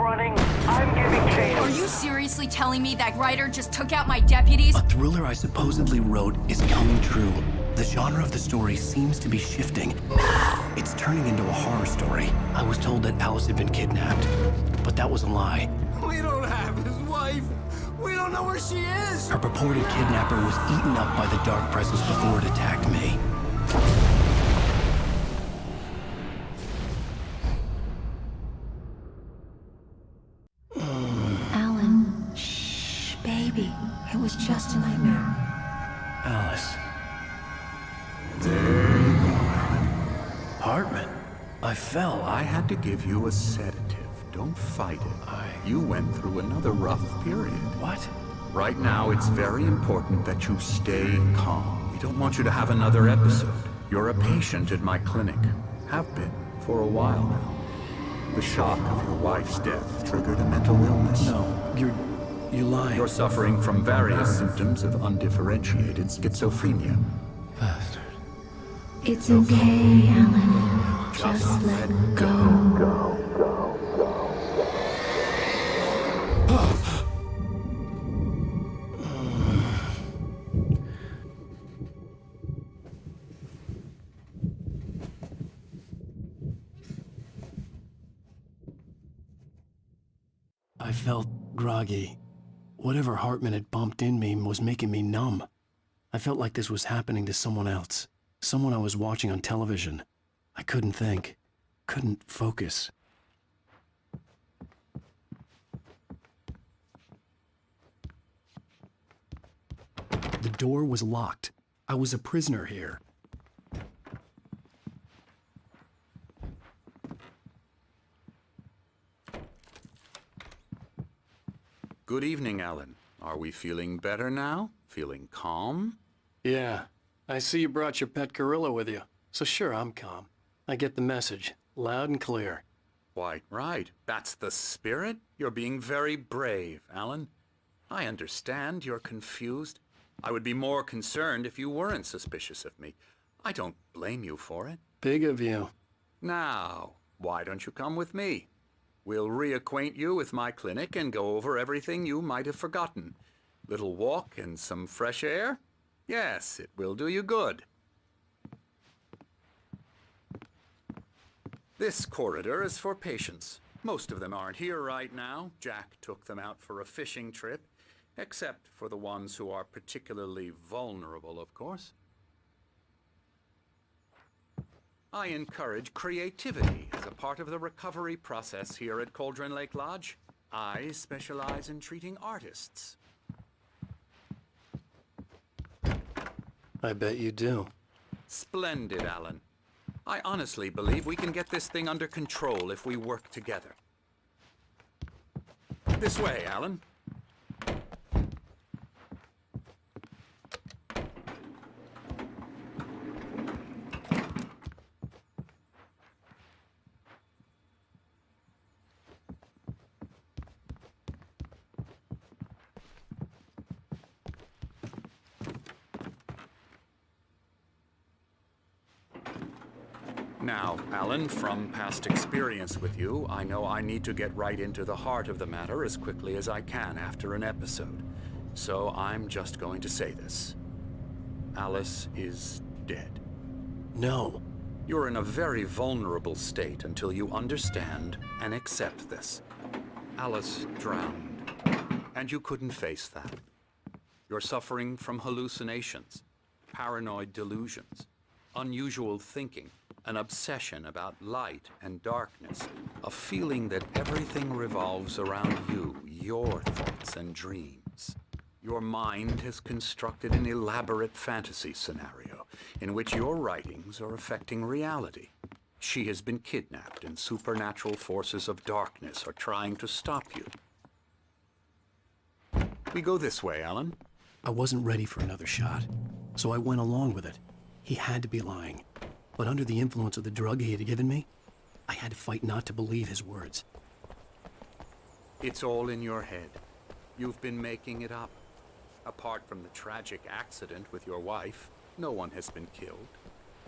running, I'm giving chase. Are you seriously telling me that Ryder just took out my deputies? A thriller I supposedly wrote is coming true. The genre of the story seems to be shifting. It's turning into a horror story. I was told that Alice had been kidnapped, but that was a lie. We don't have his wife. We don't know where she is. Her purported kidnapper was eaten up by the dark presence before it attacked me. Alan, shh, baby. It was just a nightmare. Alice. There you go, Alan. Hartman. I fell. I had to give you a sedative. Don't fight it. You went through another rough period. What? Right now, it's very important that you stay calm. We don't want you to have another episode. You're a patient at my clinic. Have been for a while now. The shock of your wife's death triggered a mental illness. No, you're lying. You're suffering from various symptoms of undifferentiated schizophrenia. Bastard. It's okay, Alan. Just let go. I felt groggy. Whatever Hartman had bumped in me was making me numb. I felt like this was happening to someone else. Someone I was watching on television. I couldn't think. Couldn't focus. The door was locked. I was a prisoner here. Good evening, Alan. Are we feeling better now? Feeling calm? Yeah. I see you brought your pet gorilla with you. So sure, I'm calm. I get the message. Loud and clear. Quite right. That's the spirit. You're being very brave, Alan. I understand you're confused. I would be more concerned if you weren't suspicious of me. I don't blame you for it. Big of you. Now, why don't you come with me? We'll reacquaint you with my clinic and go over everything you might have forgotten. Little walk and some fresh air? Yes, it will do you good. This corridor is for patients. Most of them aren't here right now. Jack took them out for a fishing trip, except for the ones who are particularly vulnerable, of course. I encourage creativity as a part of the recovery process here at Cauldron Lake Lodge. I specialize in treating artists. I bet you do. Splendid, Alan. I honestly believe we can get this thing under control if we work together. This way, Alan. Now, Alan, from past experience with you, I know I need to get right into the heart of the matter as quickly as I can after an episode. So I'm just going to say this. Alice is dead. No. You're in a very vulnerable state until you understand and accept this. Alice drowned, and you couldn't face that. You're suffering from hallucinations, paranoid delusions, unusual thinking, an obsession about light and darkness, a feeling that everything revolves around you, your thoughts and dreams. Your mind has constructed an elaborate fantasy scenario in which your writings are affecting reality. She has been kidnapped and supernatural forces of darkness are trying to stop you. We go this way, Alan. I wasn't ready for another shot, so I went along with it. He had to be lying. But under the influence of the drug he had given me, I had to fight not to believe his words. It's all in your head. You've been making it up. Apart from the tragic accident with your wife, no one has been killed.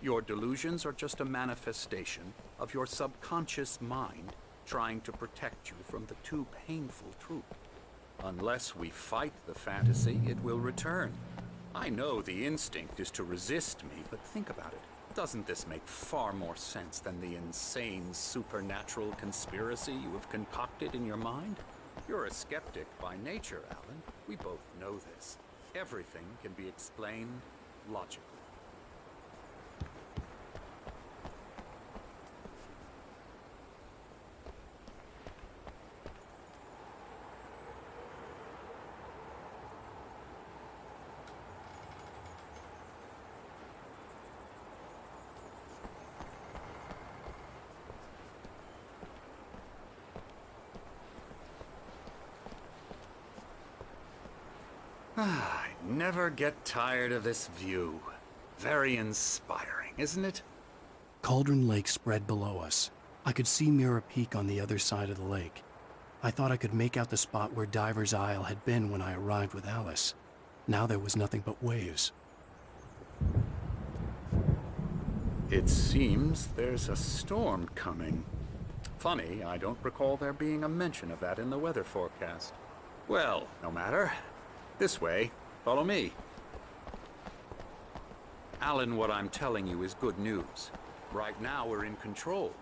Your delusions are just a manifestation of your subconscious mind trying to protect you from the too painful truth. Unless we fight the fantasy, it will return. I know the instinct is to resist me, but think about it. Doesn't this make far more sense than the insane supernatural conspiracy you have concocted in your mind? You're a skeptic by nature, Alan. We both know this. Everything can be explained logically. I never get tired of this view. Very inspiring, isn't it? Cauldron Lake spread below us. I could see Mirror Peak on the other side of the lake. I thought I could make out the spot where Diver's Isle had been when I arrived with Alice. Now there was nothing but waves. It seems there's a storm coming. Funny, I don't recall there being a mention of that in the weather forecast. Well, no matter. This way. Follow me. Alan, what I'm telling you is good news. Right now, we're in control.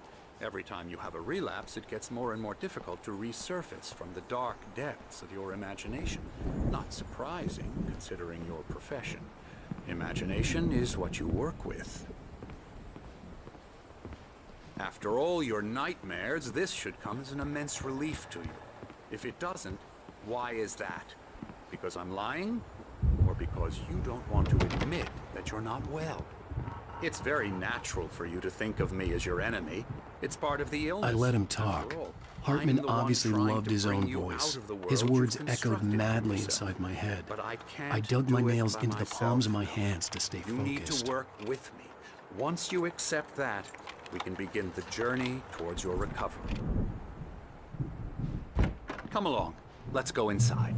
Every time you have a relapse, it gets more and more difficult to resurface from the dark depths of your imagination. Not surprising, considering your profession. Imagination is what you work with. After all your nightmares, this should come as an immense relief to you. If it doesn't, why is that? Because I'm lying? Or because you don't want to admit that you're not well? It's very natural for you to think of me as your enemy. It's part of the illness. I let him talk. After all, Hartman I'm the one obviously trying loved to his bring own you voice. out of the world His words you've echoed constructed for madly yourself. inside my head. But I can't I dug do my it nails by into the myself. palms of my hands to stay You need to focused. work with me. Once you accept that, we can begin the journey towards your recovery. Come along. Let's go inside.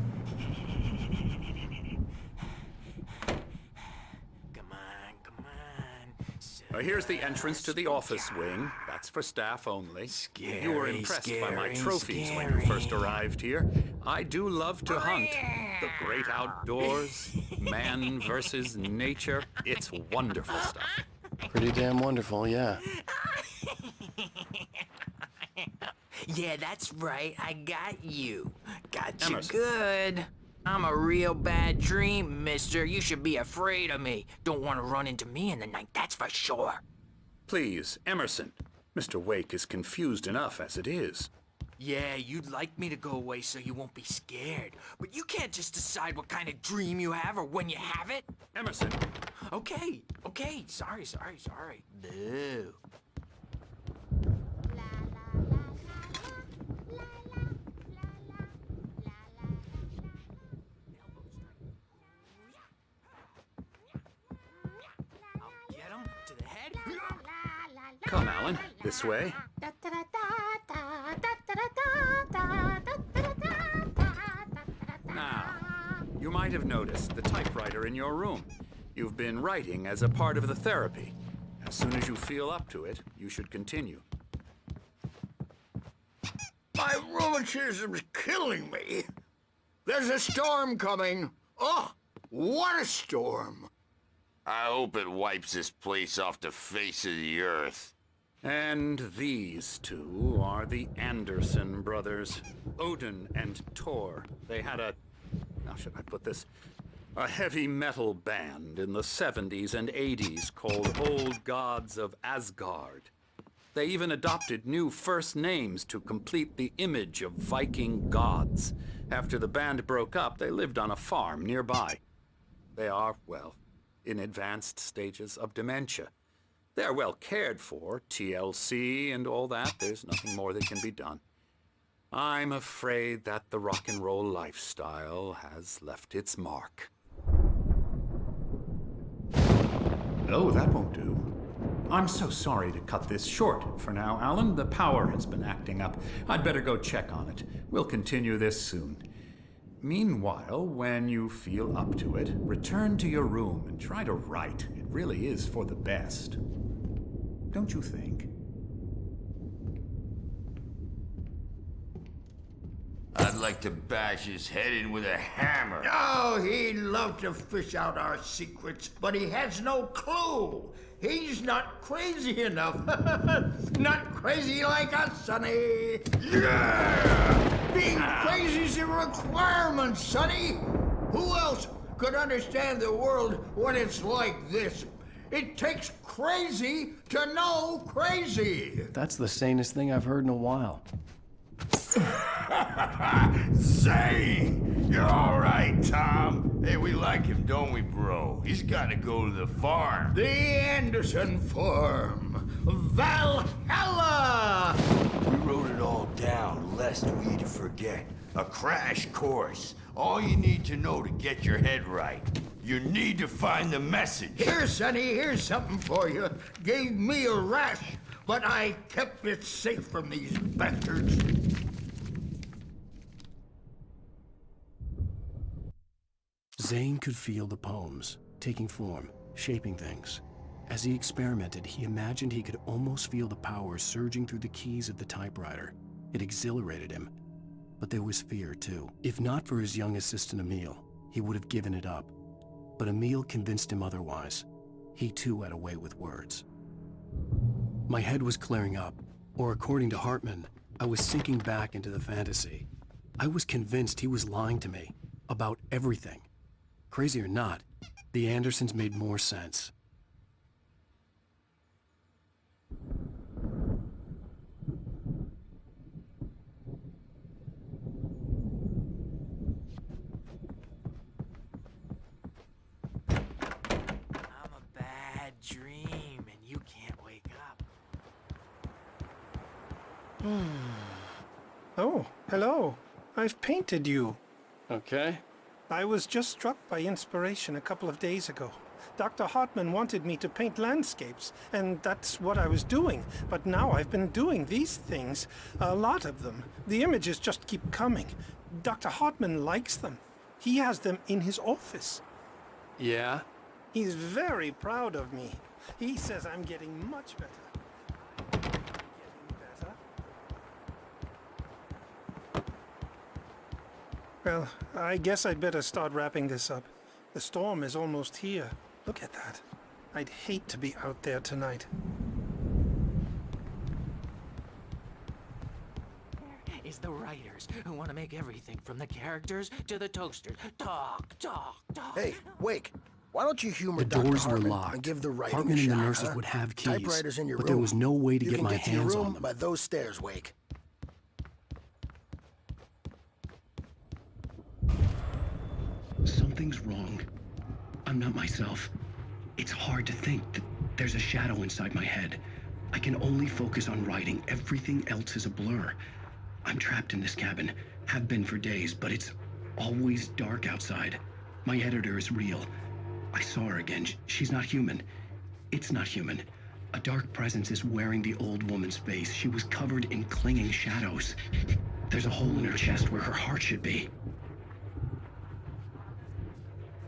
Here's the entrance to the office wing. That's for staff only. You were impressed by my trophies when you first arrived here. I do love to hunt. The great outdoors, man versus nature. It's wonderful stuff. Pretty damn wonderful, yeah. Yeah, that's right. I got you. Got you Emerson. good. I'm a real bad dream, mister. You should be afraid of me. Don't want to run into me in the night, that's for sure. Please, Emerson. Mr. Wake is confused enough as it is. Yeah, you'd like me to go away so you won't be scared. But you can't just decide what kind of dream you have or when you have it. Emerson! Okay. Sorry. Boo. Get him to the head. Come, Alan. This way. Now, you might have noticed the typewriter in your room. You've been writing as a part of the therapy. As soon as you feel up to it, you should continue. My rheumatism's killing me. There's a storm coming. Oh, what a storm. I hope it wipes this place off the face of the earth. And these two are the Anderson brothers, Odin and Thor. They had how should I put this? A heavy metal band in the 70s and 80s called Old Gods of Asgard. They even adopted new first names to complete the image of Viking gods. After the band broke up, they lived on a farm nearby. They are, well, in advanced stages of dementia. They're well cared for, TLC and all that. There's nothing more that can be done. I'm afraid that the rock and roll lifestyle has left its mark. Oh, that won't do. I'm so sorry to cut this short for now, Alan. The power has been acting up. I'd better go check on it. We'll continue this soon. Meanwhile, when you feel up to it, return to your room and try to write. It really is for the best. Don't you think? I'd like to bash his head in with a hammer. Oh, he'd love to fish out our secrets, but he has no clue. He's not crazy enough. Not crazy like us, Sonny. Yeah! Being crazy's a requirement, Sonny. Who else could understand the world when it's like this? It takes crazy to know crazy. That's the sanest thing I've heard in a while. Zane! You're all right, Tom. Hey, we like him, don't we, bro? He's got to go to the farm. The Anderson Farm. Valhalla! We wrote it all down, lest we forget. A crash course. All you need to know to get your head right. You need to find the message. Here, Sonny, here's something for you. Gave me a rash, but I kept it safe from these bastards. Zane could feel the poems, taking form, shaping things. As he experimented, he imagined he could almost feel the power surging through the keys of the typewriter. It exhilarated him. But there was fear, too. If not for his young assistant Emil, he would have given it up. But Emil convinced him otherwise. He too had a way with words. My head was clearing up, or according to Hartman, I was sinking back into the fantasy. I was convinced he was lying to me about everything. Crazy or not, the Andersons made more sense. I'm a bad dream, and you can't wake up. Oh, hello. I've painted you. Okay. I was just struck by inspiration a couple of days ago. Dr. Hartman wanted me to paint landscapes, and that's what I was doing. But now I've been doing these things, a lot of them. The images just keep coming. Dr. Hartman likes them. He has them in his office. Yeah? He's very proud of me. He says I'm getting much better. Well, I guess I'd better start wrapping this up. The storm is almost here. Look at that. I'd hate to be out there tonight. Is the writers who want to make everything from the characters to the toasters. Talk. Hey, Wake. Why don't you humor The Dr. doors were Hartman locked. and give the writing Hartman a and the shot, nurses huh? would have keys, Typewriters in your but room. there was no way to You get can my get to your hands room on them. by those stairs, Wake. Something's wrong. I'm not myself. It's hard to think that there's a shadow inside my head. I can only focus on writing. Everything else is a blur. I'm trapped in this cabin. Have been for days, but it's always dark outside. My editor is real. I saw her again. She's not human. It's not human. A dark presence is wearing the old woman's face. She was covered in clinging shadows. There's a hole in her chest where her heart should be.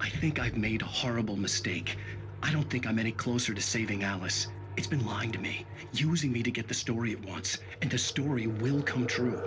I think I've made a horrible mistake. I don't think I'm any closer to saving Alice. It's been lying to me, using me to get the story it wants, and the story will come true.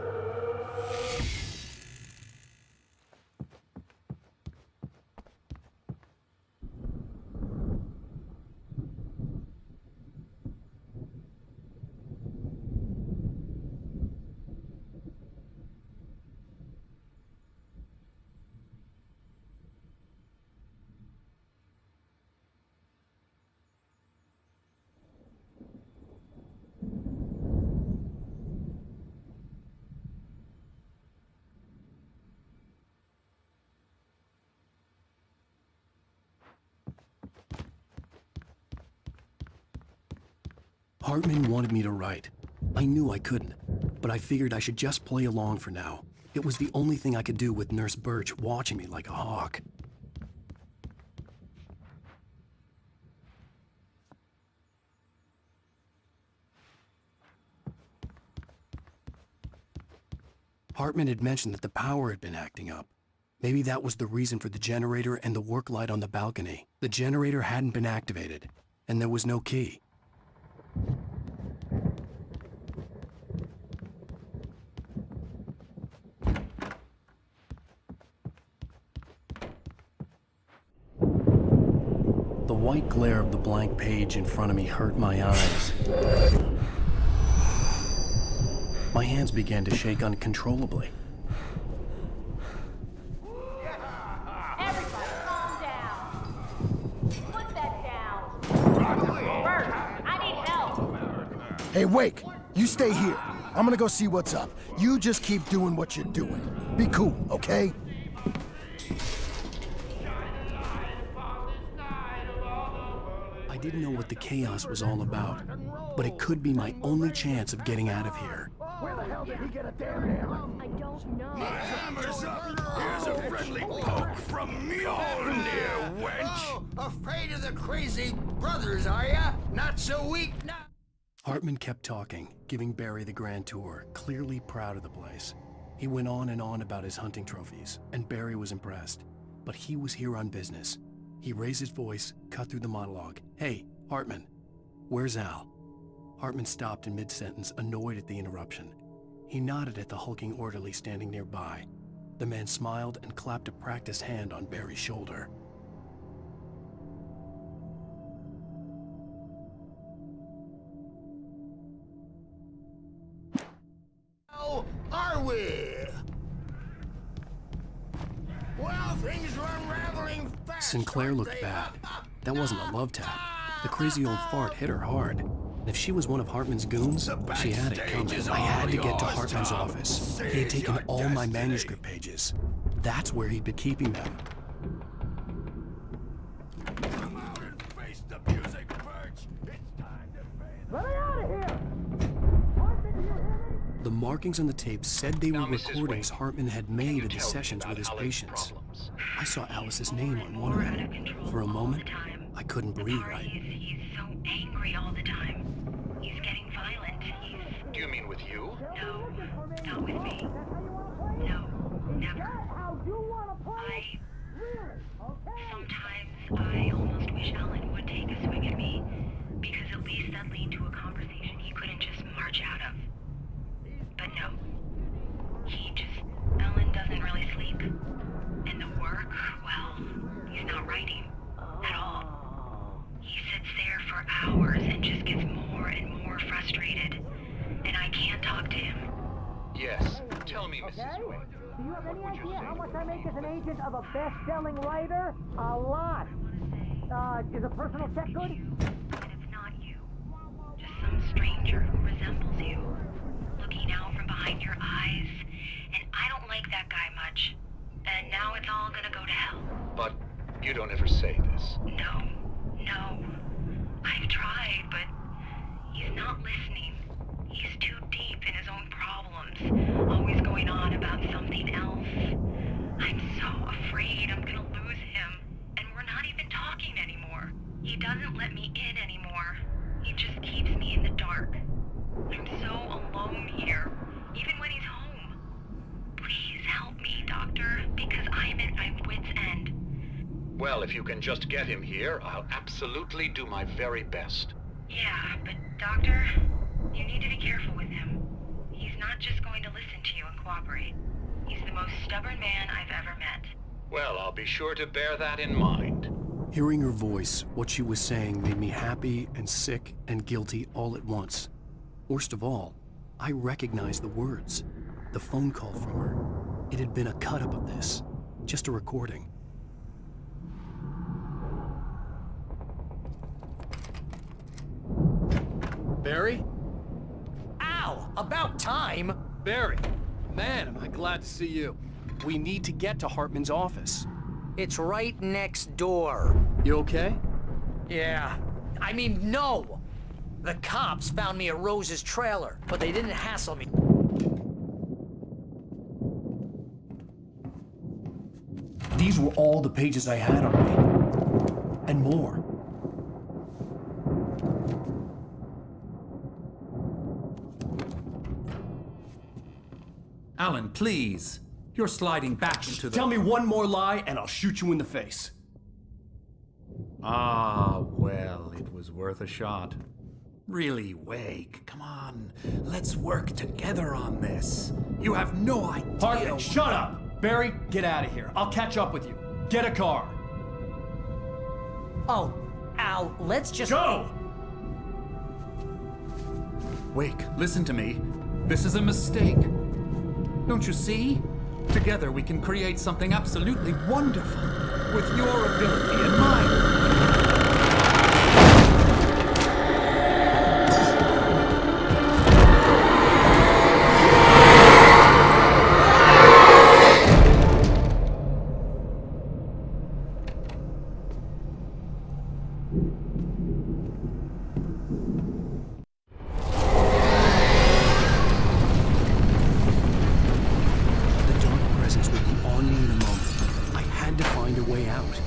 Hartman wanted me to write. I knew I couldn't, but I figured I should just play along for now. It was the only thing I could do with Nurse Birch watching me like a hawk. Hartman had mentioned that the power had been acting up. Maybe that was the reason for the generator and the work light on the balcony. The generator hadn't been activated, and there was no key. white glare of the blank page in front of me hurt my eyes. My hands began to shake uncontrollably. Everybody, calm down. Put that down. Bert, I need help. Hey, Wake, you stay here. I'm gonna go see what's up. You just keep doing what you're doing. Be cool, okay? I didn't know what the chaos was all about, but it could be my only chance of getting out of here. Where the hell did he get a damn hammer? I don't know. My hammer's up. Here's a friendly poke from Mjolnir, wench. Oh, afraid of the crazy brothers, are ya? Not so weak now. Hartman kept talking, giving Barry the grand tour, clearly proud of the place. He went on and on about his hunting trophies, and Barry was impressed. But he was here on business. He raised his voice, cut through the monologue. Hey, Hartman, where's Al? Hartman stopped in mid-sentence, annoyed at the interruption. He nodded at the hulking orderly standing nearby. The man smiled and clapped a practiced hand on Barry's shoulder. How are we? Well, things are unraveling fast. Sinclair looked bad. That wasn't a love tap. The crazy old fart hit her hard. And if she was one of Hartman's goons, she had it coming. I had to get to Hartman's office. He had taken all my manuscript pages. That's where he'd been keeping them. Come out and face the music, Birch. It's time to pay the... Let me out of here! The markings on the tape said they were Now, Mrs. recordings Wayne, Hartman had can made you of the tell me sessions about with his Alan's patients. problems? I saw Alice's name on one of them. For a moment, I couldn't breathe right. He's so angry all the time. He's getting violent. Do you mean with you? No, not with me. No, never. Sometimes I almost wish Alan would take a swing at me, because at least that lead to a conversation he couldn't just march out of. But no. Alan doesn't really sleep. And the work, well, he's not writing at all. He sits there for hours and just gets more and more frustrated. And I can't talk to him. Yes. Tell me, Mrs. Wayne. Do you have any idea how much I make as an agent of a best-selling writer? A lot. Is a personal check good? And it's not you. Just some stranger who resembles you. Looking out from behind your eyes. And I don't like that guy much. And now it's all gonna go to hell. But you don't ever say this. No. I've tried, but he's not listening. He's too deep in his own problems, always going on about something else. I'm so afraid I'm gonna lose him, and we're not even talking anymore. He doesn't let me in anymore. He just keeps me in the dark. I'm so alone here, even when he's home. Please help me, Doctor, because I'm at my wit's end. Well, if you can just get him here, I'll absolutely do my very best. Yeah, but Doctor, you need to be careful with him. He's not just going to listen to you and cooperate. He's the most stubborn man I've ever met. Well, I'll be sure to bear that in mind. Hearing her voice, what she was saying made me happy and sick and guilty all at once. Worst of all, I recognized the words. The phone call from her. It had been a cut-up of this. Just a recording. Barry? Ow! About time! Barry! Man, am I glad to see you. We need to get to Hartman's office. It's right next door. You okay? Yeah. I mean, no! The cops found me at Rose's trailer, but they didn't hassle me. These were all the pages I had on me. And more. Alan, please. You're sliding back into the... Tell me one more lie and I'll shoot you in the face. Ah, well, it was worth a shot. Really, Wake, come on. Let's work together on this. You have no idea... Hartman, shut up! Barry, get out of here. I'll catch up with you. Get a car. Oh, Al, let's just... Go! Wake, listen to me. This is a mistake. Don't you see? Together we can create something absolutely wonderful. With your ability and mine. The dark presence would be on me in a moment. I had to find a way out.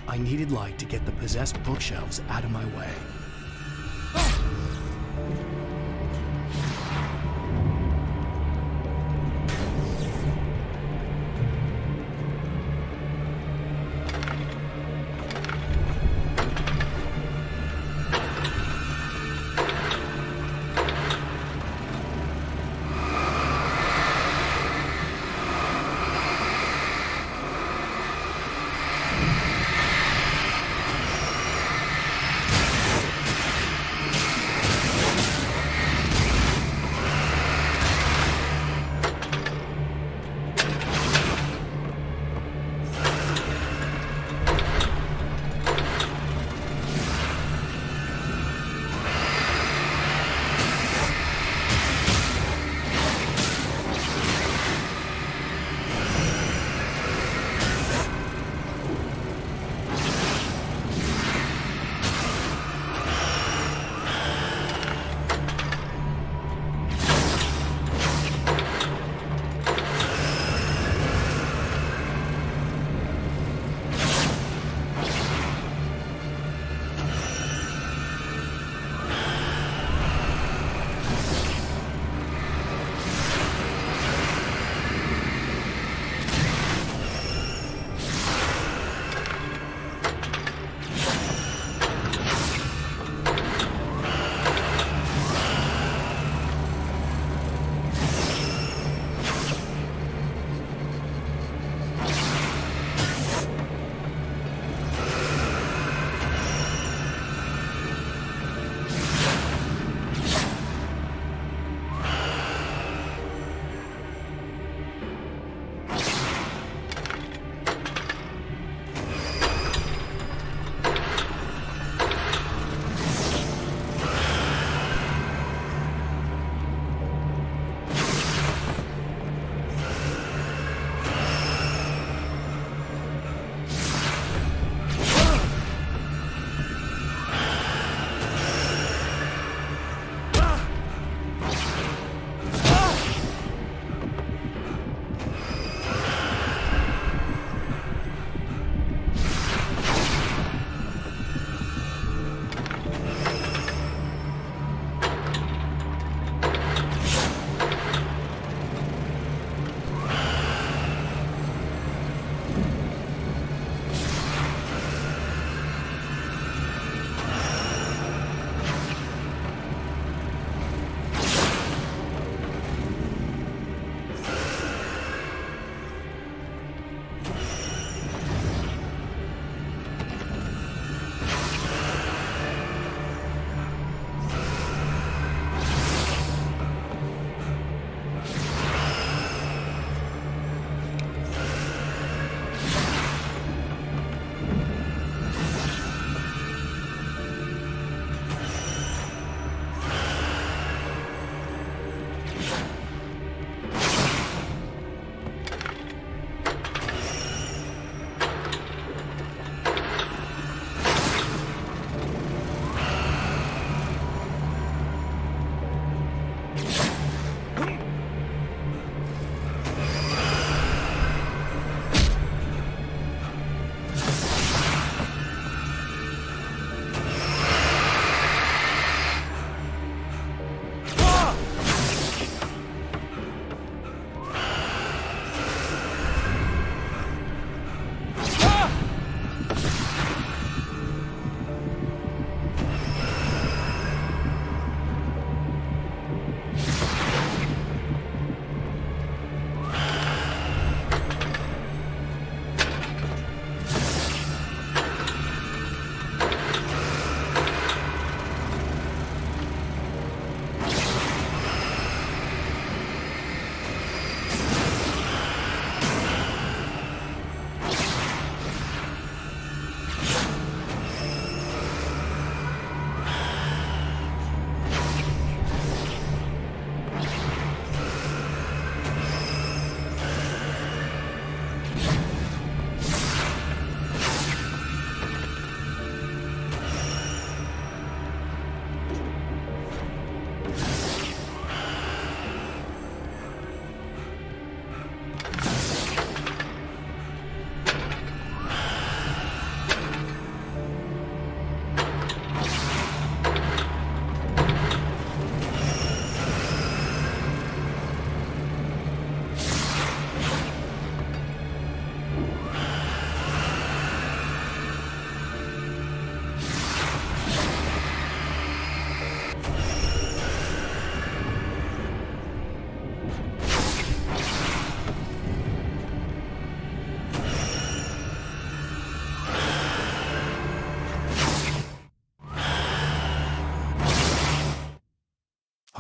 I needed light to get the possessed bookshelves out of my way.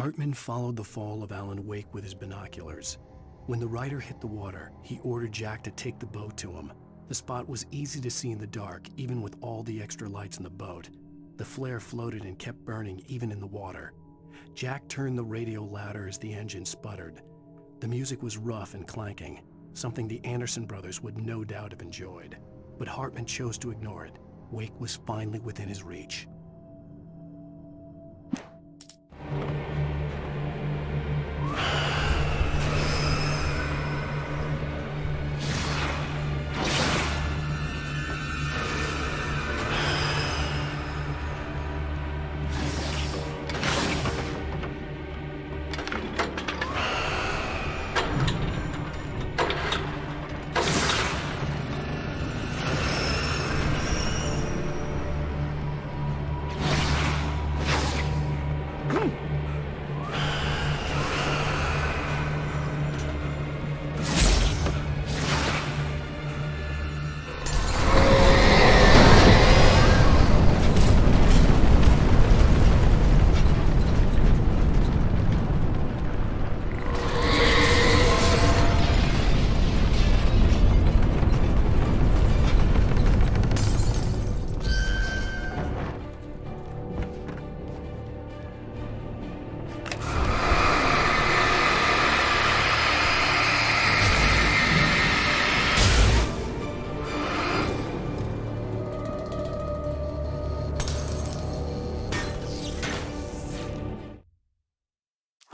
Hartman followed the fall of Alan Wake with his binoculars. When the Rider hit the water, he ordered Jack to take the boat to him. The spot was easy to see in the dark, even with all the extra lights in the boat. The flare floated and kept burning even in the water. Jack turned the radio louder as the engine sputtered. The music was rough and clanking, something the Anderson brothers would no doubt have enjoyed. But Hartman chose to ignore it. Wake was finally within his reach.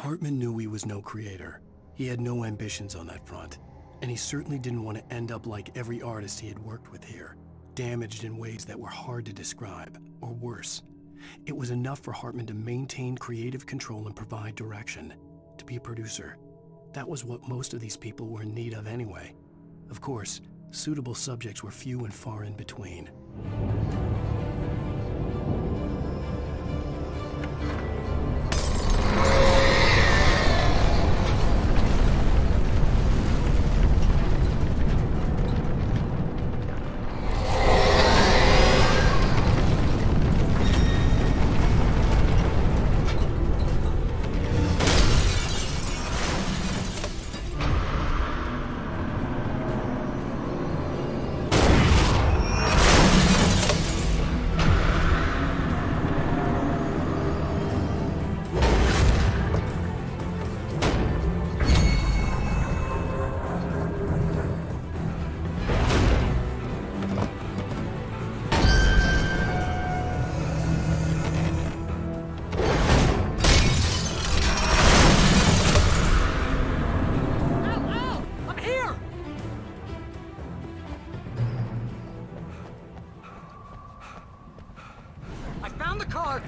Hartman knew he was no creator. He had no ambitions on that front, and he certainly didn't want to end up like every artist he had worked with here, damaged in ways that were hard to describe, or worse. It was enough for Hartman to maintain creative control and provide direction, to be a producer. That was what most of these people were in need of anyway. Of course, suitable subjects were few and far in between.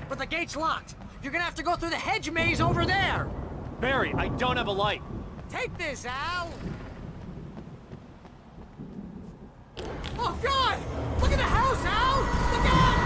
But the gate's locked. You're gonna have to go through the hedge maze over there. Barry, I don't have a light. Take this, Al. Oh, God! Look at the house, Al! Look out!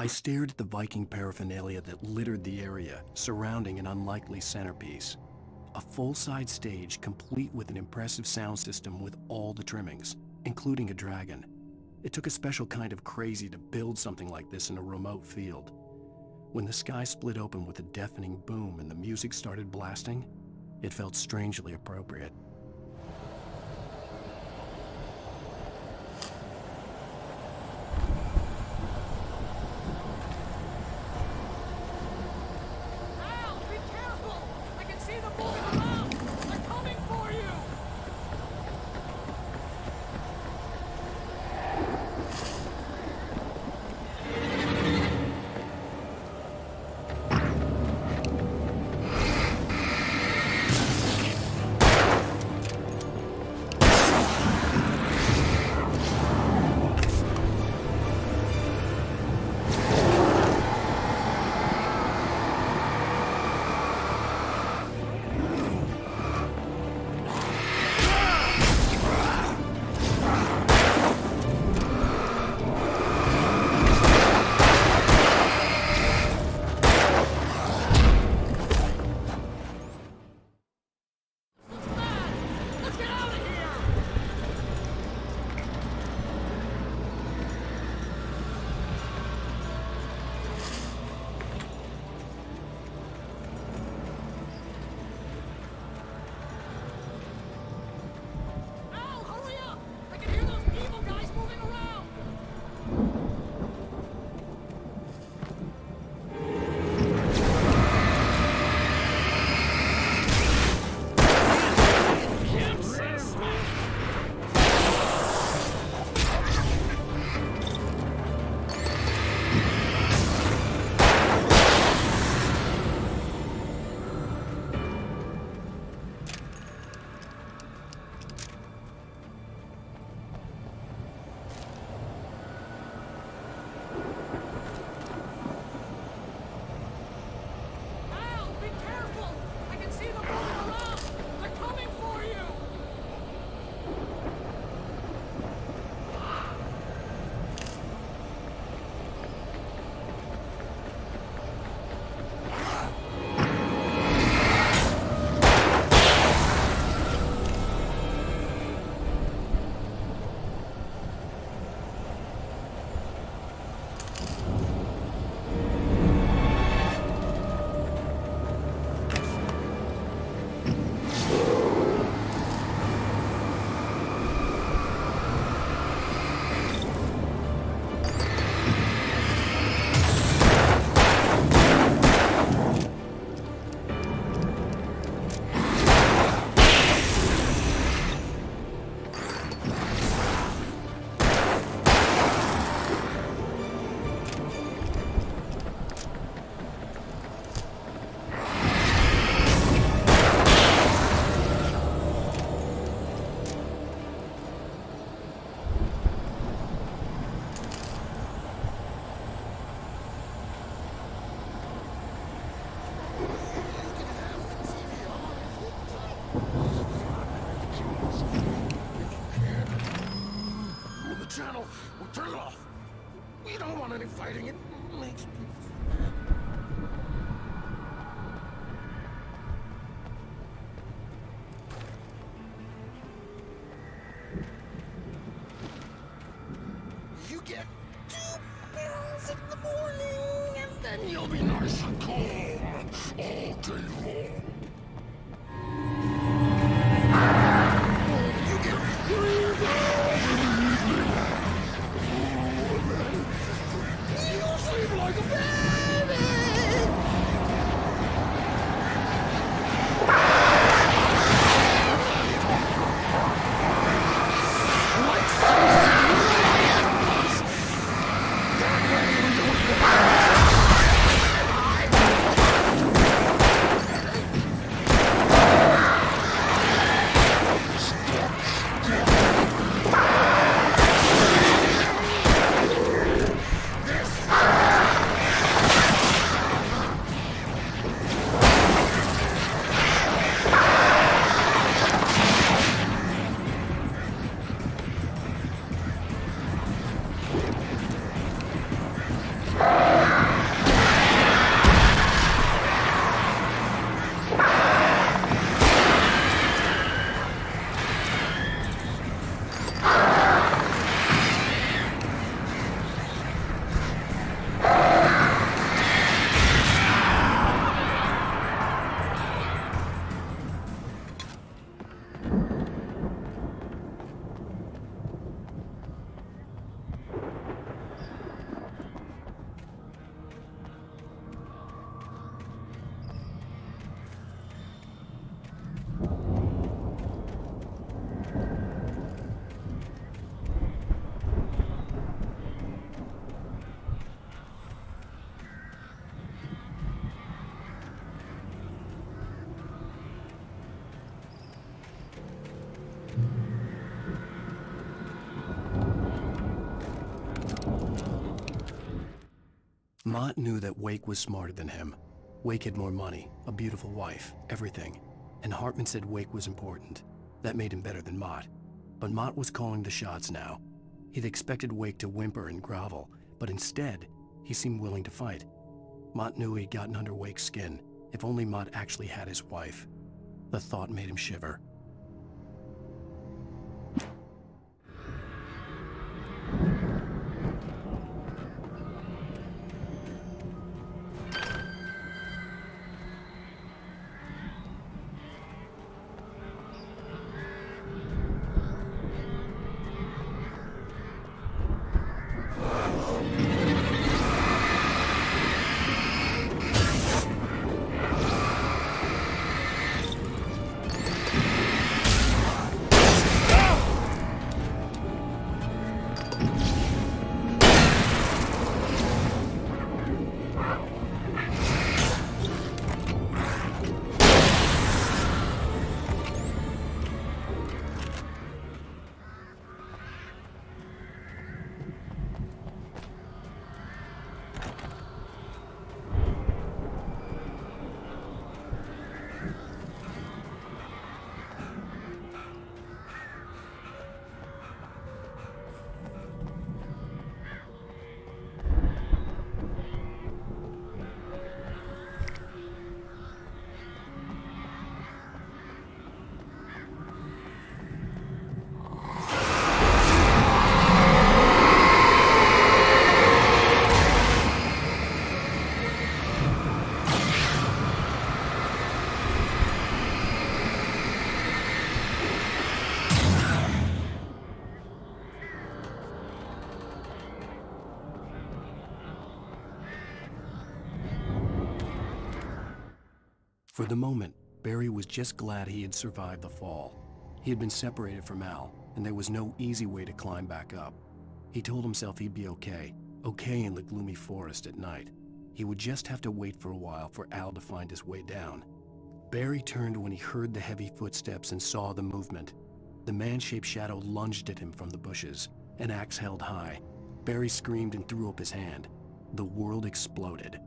I stared at the Viking paraphernalia that littered the area, surrounding an unlikely centerpiece. A full-size stage complete with an impressive sound system with all the trimmings, including a dragon. It took a special kind of crazy to build something like this in a remote field. When the sky split open with a deafening boom and the music started blasting, it felt strangely appropriate. Al, be careful! I can see them moving around! They're coming for you! channel. We'll turn it off. We don't want any fighting. It makes me... You get 2 pills in the morning, and then you'll be nice and calm all day long. You get 3 pills in the evening. You'll sleep like a baby. Mott knew that Wake was smarter than him. Wake had more money, a beautiful wife, everything. And Hartman said Wake was important. That made him better than Mott. But Mott was calling the shots now. He'd expected Wake to whimper and grovel, but instead, he seemed willing to fight. Mott knew he'd gotten under Wake's skin. If only Mott actually had his wife. The thought made him shiver. For the moment, Barry was just glad he had survived the fall. He had been separated from Al, and there was no easy way to climb back up. He told himself he'd be okay in the gloomy forest at night. He would just have to wait for a while for Al to find his way down. Barry turned when he heard the heavy footsteps and saw the movement. The man-shaped shadow lunged at him from the bushes, an axe held high. Barry screamed and threw up his hand. The world exploded.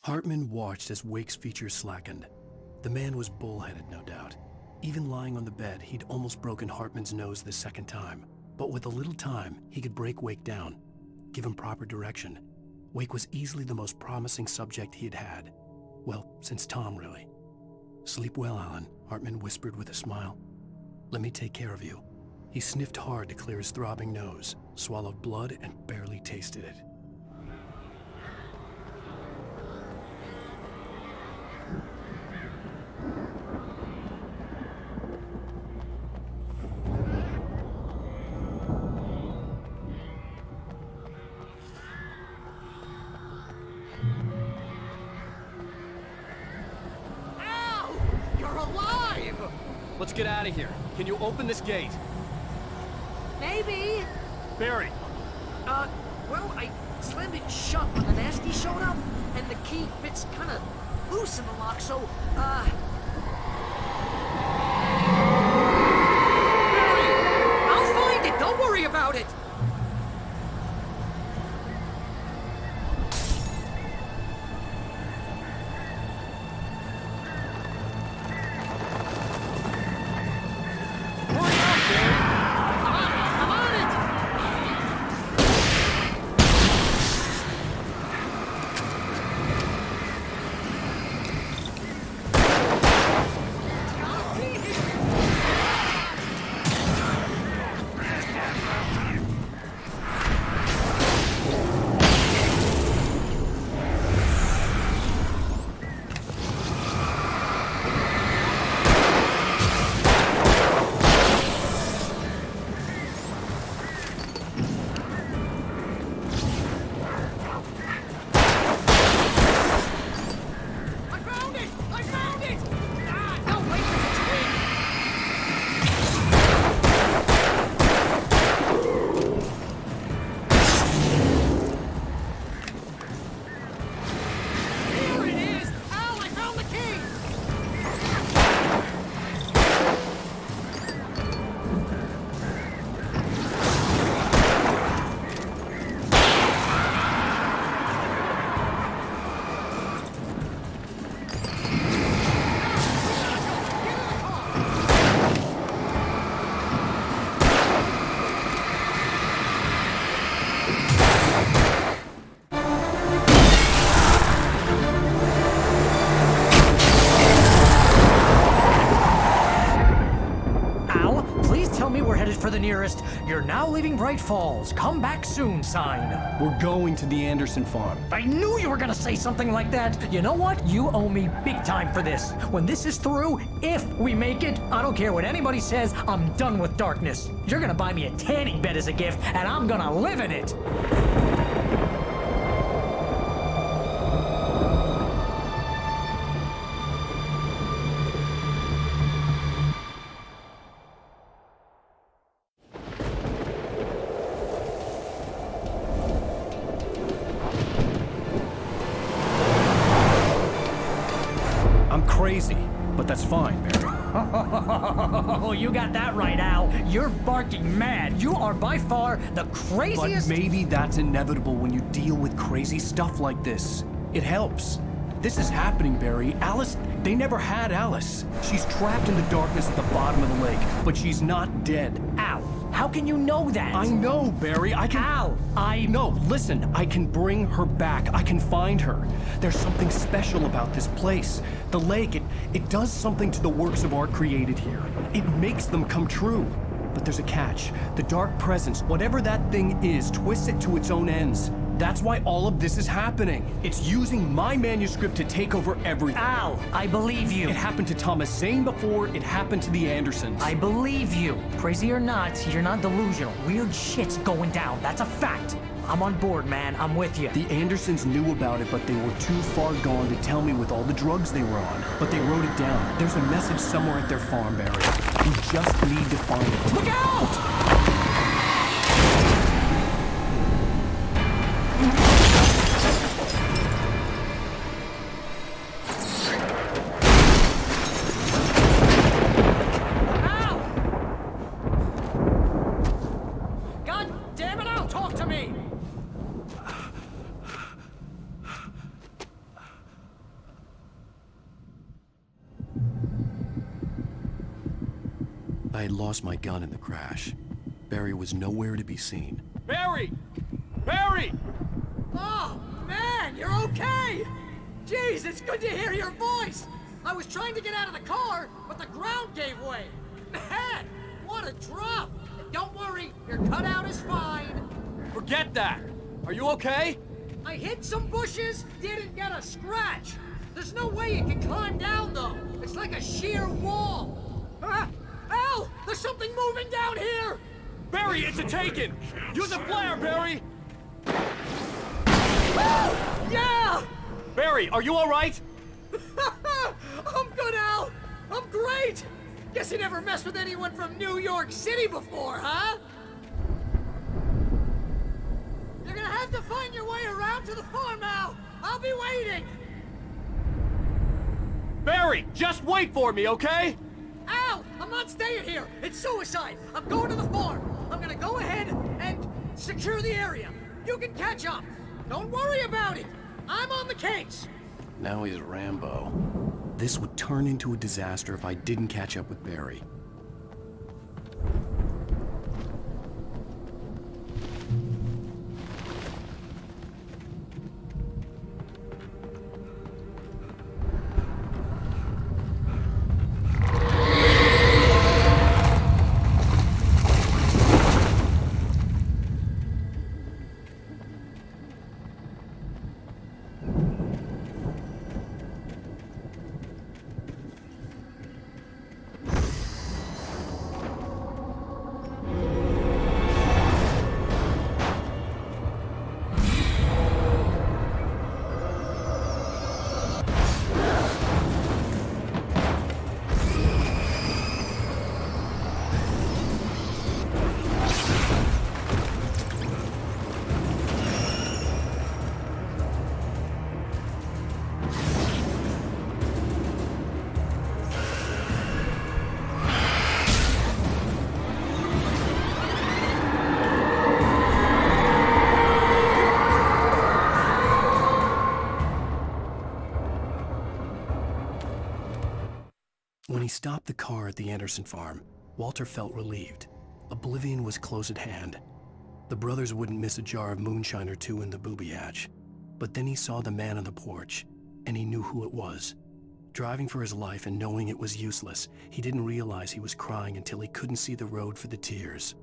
Hartman watched as Wake's features slackened. The man was bullheaded, no doubt. Even lying on the bed, he'd almost broken Hartman's nose the second time. But with a little time, he could break Wake down, give him proper direction. Wake was easily the most promising subject he had had. Well, since Tom, really. Sleep well, Alan, Hartman whispered with a smile. Let me take care of you. He sniffed hard to clear his throbbing nose, swallowed blood, and barely tasted it. Let's get out of here. Can you open this gate? Maybe. Barry! Well, I slammed it shut when the nasty showed up, and the key fits kind of loose in the lock, so, Barry! I'll find it! Don't worry about it! For the nearest, you're now leaving Bright Falls. Come back soon sign. We're going to the Anderson farm. I knew you were gonna say something like that. You know what? You owe me big time for this. When this is through, if we make it, I don't care what anybody says, I'm done with darkness. You're gonna buy me a tanning bed as a gift, and I'm gonna live in it. Crazy, but that's fine, Barry. Oh, you got that right, Al. You're barking mad. You are by far the craziest— But maybe that's inevitable when you deal with crazy stuff like this. It helps. This is happening, Barry. Alice, they never had Alice. She's trapped in the darkness at the bottom of the lake, but she's not dead. Al, how can you know that? I know, Barry. I can— Al, No, listen. I can bring her back. I can find her. There's something special about this place. The lake, it does something to the works of art created here. It makes them come true. But there's a catch. The dark presence, whatever that thing is, twists it to its own ends. That's why all of this is happening. It's using my manuscript to take over everything. Al, I believe you. It happened to Thomas Zane before, it happened to the Andersons. I believe you. Crazy or not, you're not delusional. Weird shit's going down. That's a fact. I'm on board, man. I'm with you. The Andersons knew about it, but they were too far gone to tell me with all the drugs they were on. But they wrote it down. There's a message somewhere at their farm, Barry. You just need to find it. Look out! I had lost my gun in the crash. Barry was nowhere to be seen. Barry! Barry! Oh, man, you're okay! Jeez, it's good to hear your voice! I was trying to get out of the car, but the ground gave way. Man, what a drop! And don't worry, your cutout is fine. Forget that! Are you okay? I hit some bushes, didn't get a scratch. There's no way you can climb down, though. It's like a sheer wall. Ah! Al! There's something moving down here! Barry, it's a Taken! Use a flare, Barry! Oh, yeah! Barry, are you alright? I'm good, Al! I'm great! Guess you never messed with anyone from New York City before, huh? You're gonna have to find your way around to the farm, Al! I'll be waiting! Barry, just wait for me, okay? Al! I'm not staying here! It's suicide! I'm going to the farm! I'm gonna go ahead and secure the area. You can catch up. Don't worry about it! I'm on the case! Now he's Rambo. This would turn into a disaster if I didn't catch up with Barry. When he stopped the car at the Anderson farm, Walter felt relieved. Oblivion was close at hand. The brothers wouldn't miss a jar of moonshine or two in the booby hatch. But then he saw the man on the porch, and he knew who it was. Driving for his life and knowing it was useless, he didn't realize he was crying until he couldn't see the road for the tears.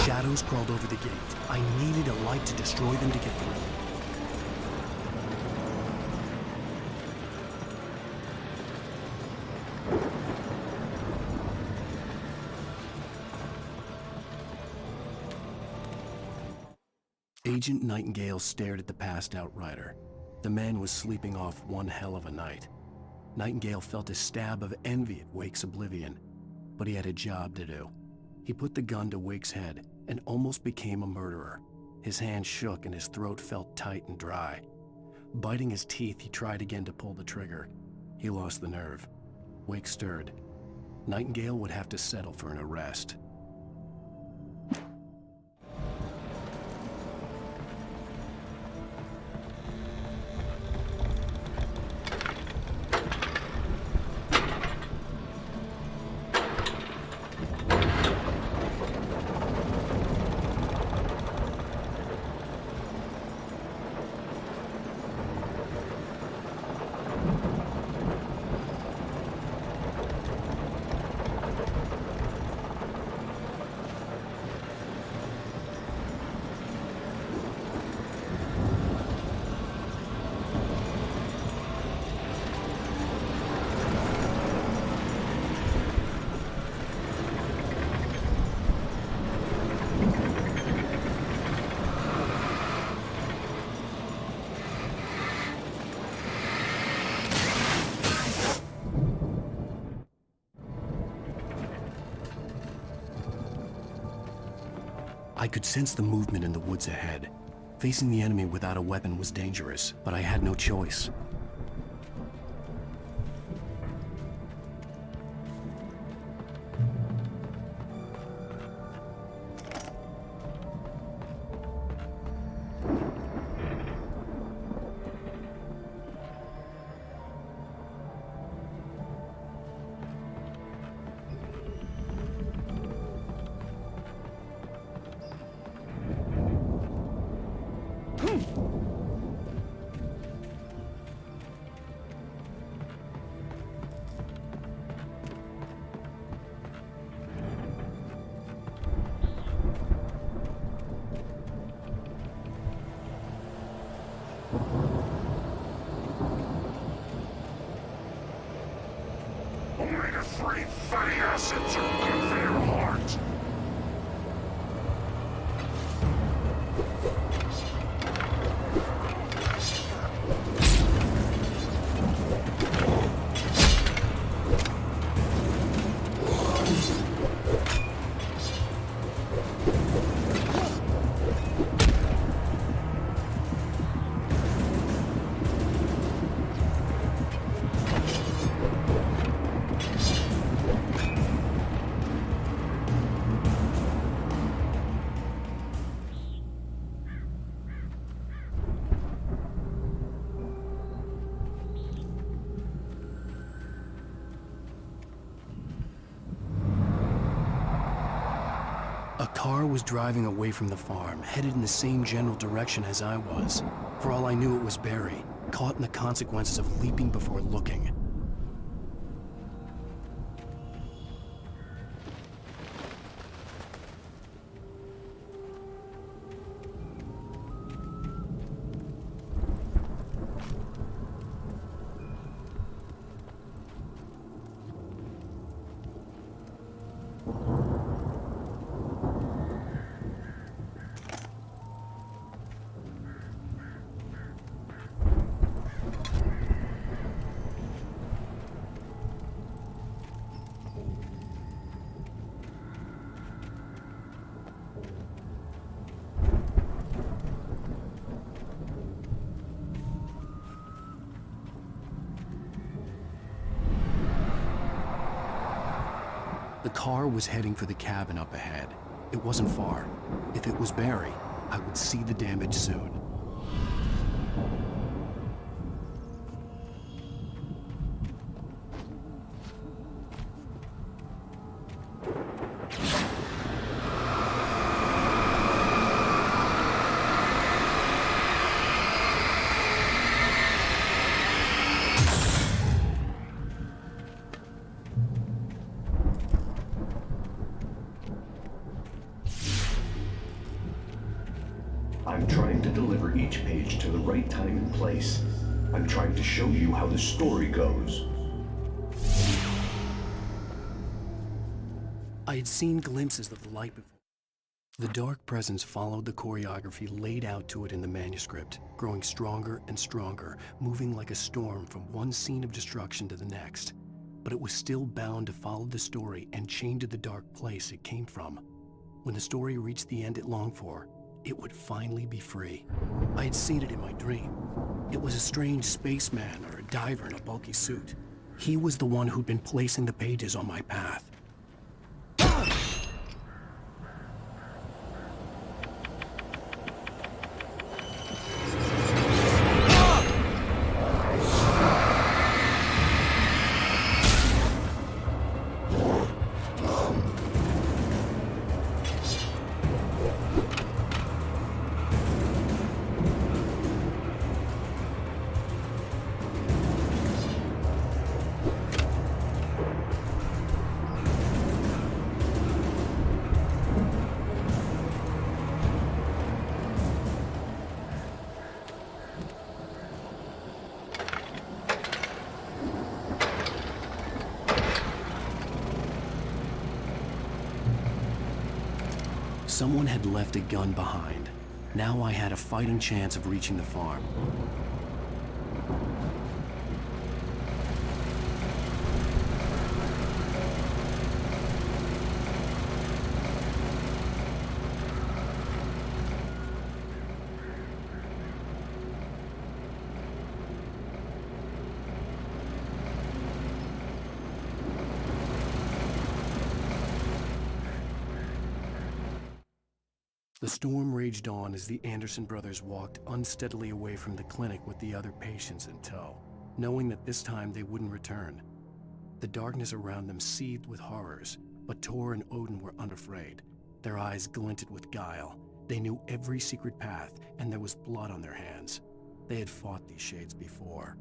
Shadows crawled over the gate. I needed a light to destroy them to get through. Agent Nightingale stared at the passed-out rider. The man was sleeping off one hell of a night. Nightingale felt a stab of envy at Wake's oblivion, but he had a job to do. He put the gun to Wake's head and almost became a murderer. His hand shook and his throat felt tight and dry. Biting his teeth, he tried again to pull the trigger. He lost the nerve. Wake stirred. Nightingale would have to settle for an arrest. I could sense the movement in the woods ahead. Facing the enemy without a weapon was dangerous, but I had no choice. Omega 3 fatty acids are good for your heart. A car was driving away from the farm, headed in the same general direction as I was. For all I knew, it was Barry, caught in the consequences of leaping before looking. The car was heading for the cabin up ahead. It wasn't far. If it was Barry, I would see the damage soon. I'm trying to deliver each page to the right time and place. I'm trying to show you how the story goes. I had seen glimpses of the light before. The dark presence followed the choreography laid out to it in the manuscript, growing stronger and stronger, moving like a storm from one scene of destruction to the next. But it was still bound to follow the story and chained to the dark place it came from. When the story reached the end it longed for, it would finally be free. I had seen it in my dream. It was a strange spaceman or a diver in a bulky suit. He was the one who'd been placing the pages on my path. Someone had left a gun behind. Now I had a fighting chance of reaching the farm. The storm raged on as the Anderson brothers walked unsteadily away from the clinic with the other patients in tow, knowing that this time they wouldn't return. The darkness around them seethed with horrors, but Tor and Odin were unafraid. Their eyes glinted with guile. They knew every secret path, and there was blood on their hands. They had fought these shades before.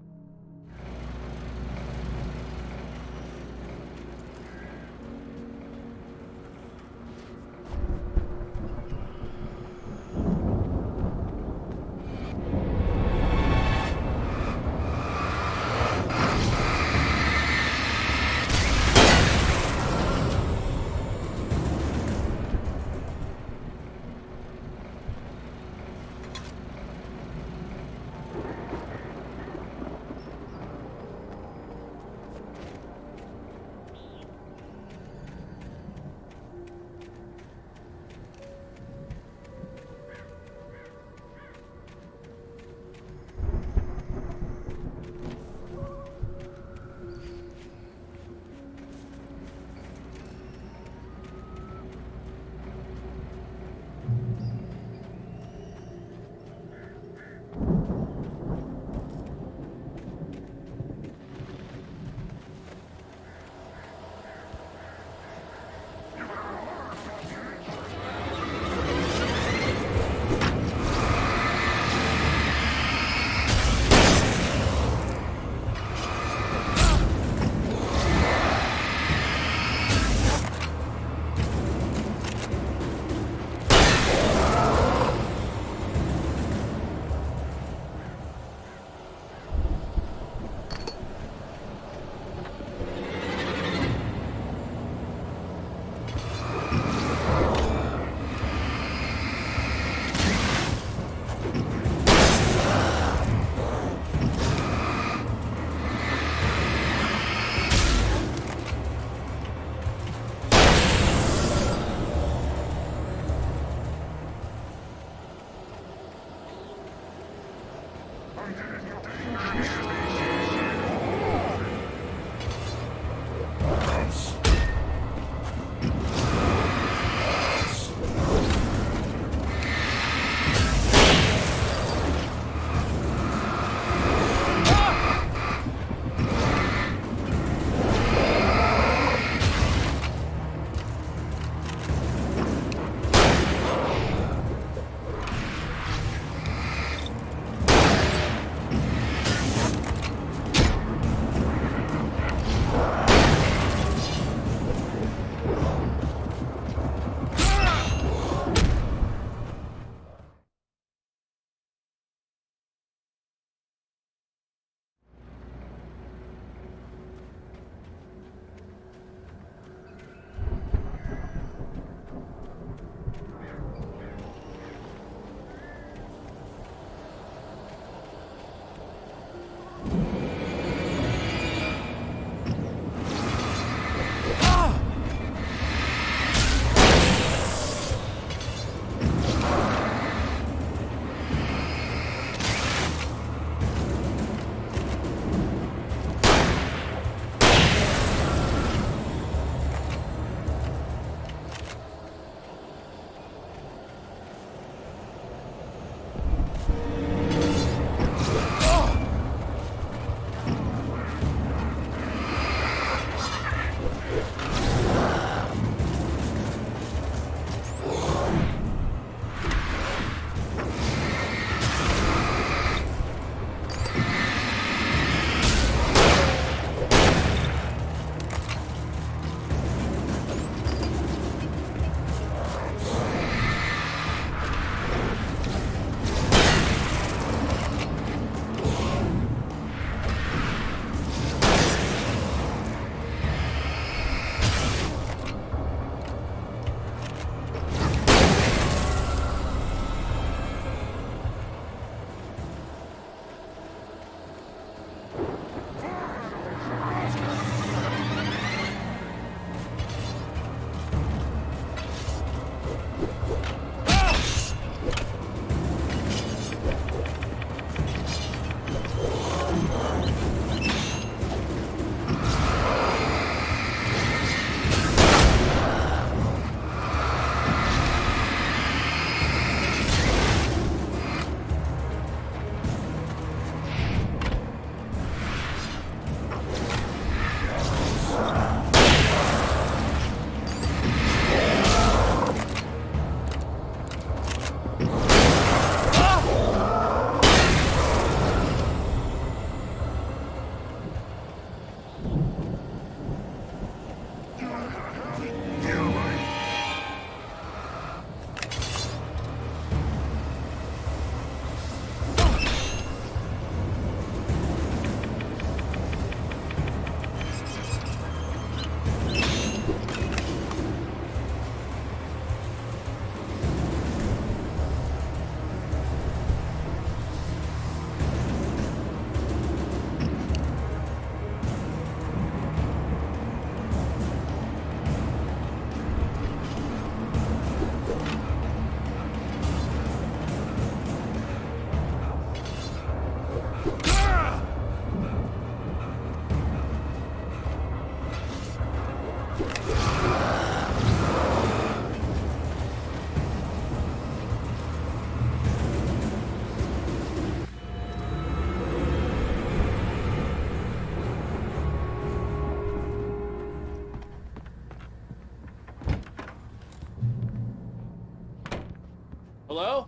Hello?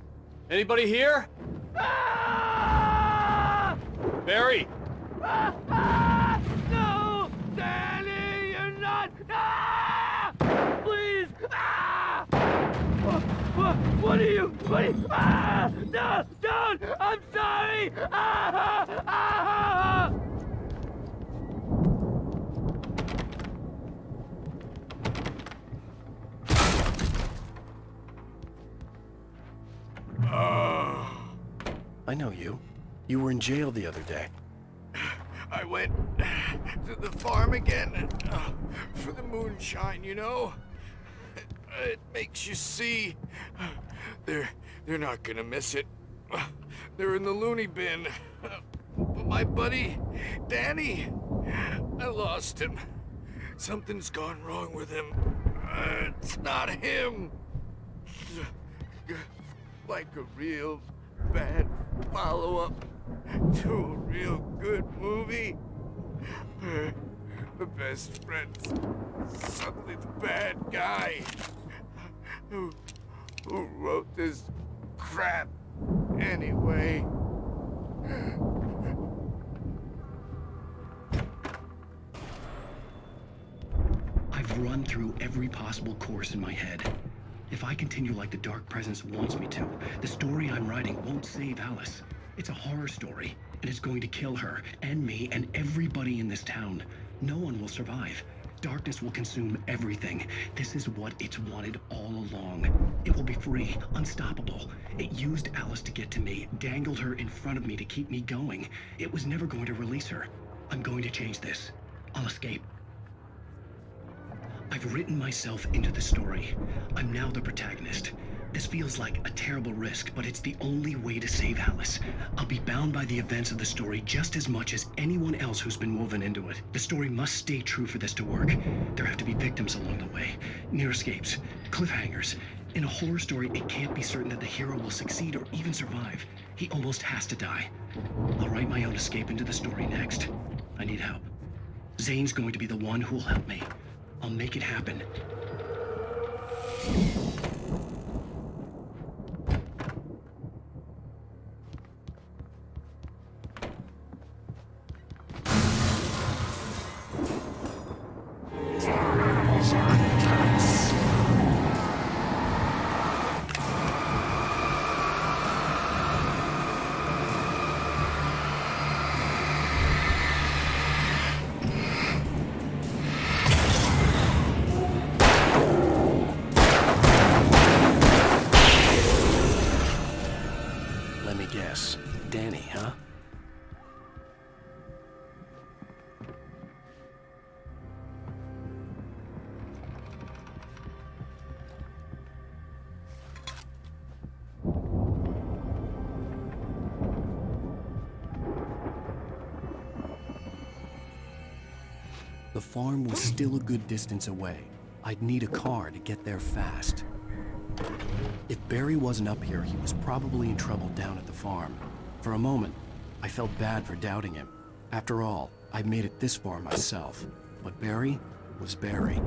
Anybody here? Barry! No! Danny, you're not! Ah! Please! Ah! What are you? Ah! No! Don't! I'm sorry! Ah! Ah! I know you. You were in jail the other day. I went to the farm again for the moonshine, you know? It makes you see. They're not gonna miss it. They're in the loony bin. But my buddy, Danny, I lost him. Something's gone wrong with him. It's not him. Like a real bad follow-up to a real good movie. The best friend's suddenly the bad guy. Who wrote this crap anyway? I've run through every possible course in my head. If I continue like the Dark Presence wants me to, the story I'm writing won't save Alice. It's a horror story, and it's going to kill her, and me, and everybody in this town. No one will survive. Darkness will consume everything. This is what it's wanted all along. It will be free, unstoppable. It used Alice to get to me, dangled her in front of me to keep me going. It was never going to release her. I'm going to change this. I'll escape. I've written myself into the story. I'm now the protagonist. This feels like a terrible risk, but it's the only way to save Alice. I'll be bound by the events of the story just as much as anyone else who's been woven into it. The story must stay true for this to work. There have to be victims along the way, near escapes, cliffhangers. In a horror story, it can't be certain that the hero will succeed or even survive. He almost has to die. I'll write my own escape into the story next. I need help. Zane's going to be the one who'll help me. I'll make it happen. Danny, huh? The farm was still a good distance away. I'd need a car to get there fast. If Barry wasn't up here, he was probably in trouble down at the farm. For a moment, I felt bad for doubting him. After all, I'd made it this far myself. But Barry was Barry.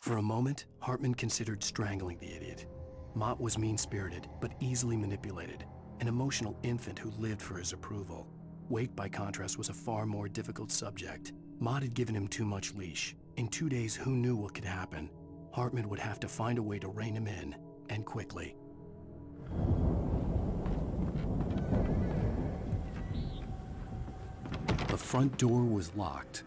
For a moment, Hartman considered strangling the idiot. Mott was mean-spirited, but easily manipulated, an emotional infant who lived for his approval. Wake, by contrast, was a far more difficult subject. Mott had given him too much leash. In 2 days, who knew what could happen? Hartman would have to find a way to rein him in, and quickly. The front door was locked.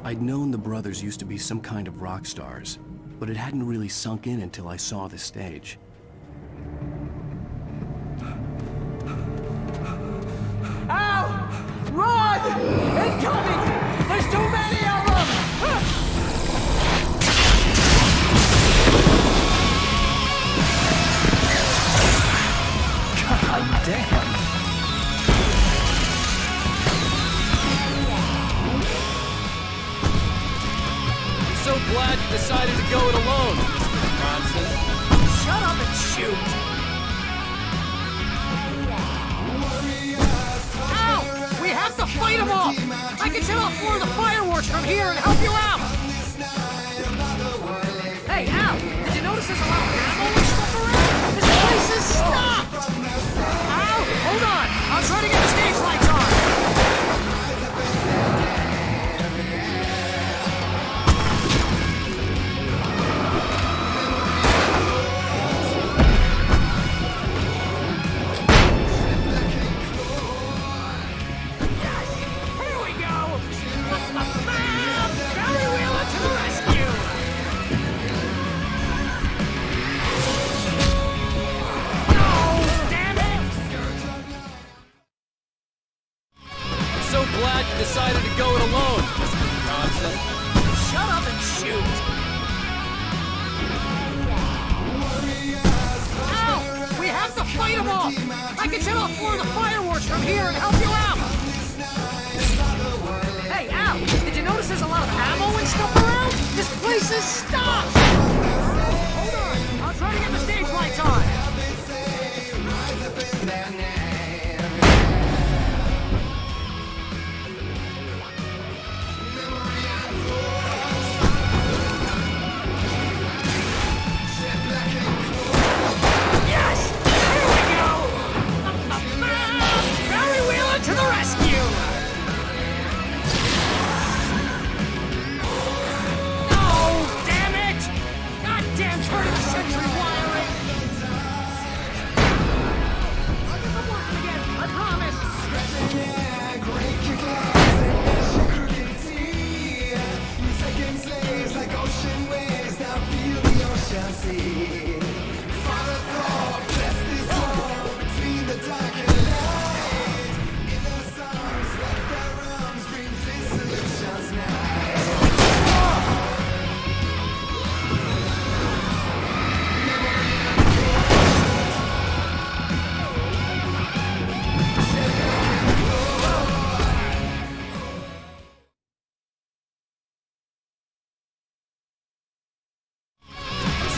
I'd known the brothers used to be some kind of rock stars, but it hadn't really sunk in until I saw the stage. Ow! Run! Incoming! There's too many of them! God damn. I'm so glad you decided to go it alone, Mr. Bronson. Shut up and shoot! Ow! We have to fight them off! I can set off more of the fireworks from here and help you out! Hey, Al! Did you notice there's a lot of ammo and stuff around? This place is stopped! Al! Hold on! I'll try to get the stage lights on! Decided to go it alone, Mr. Bronson. Shut up and shoot! Ow! We have to fight them off! I can set off more of the fireworks from here and help you out! Hey, Al! Did you notice there's a lot of ammo and stuff around? This place is stopped! Hold on! I'll try to get the stage lights on!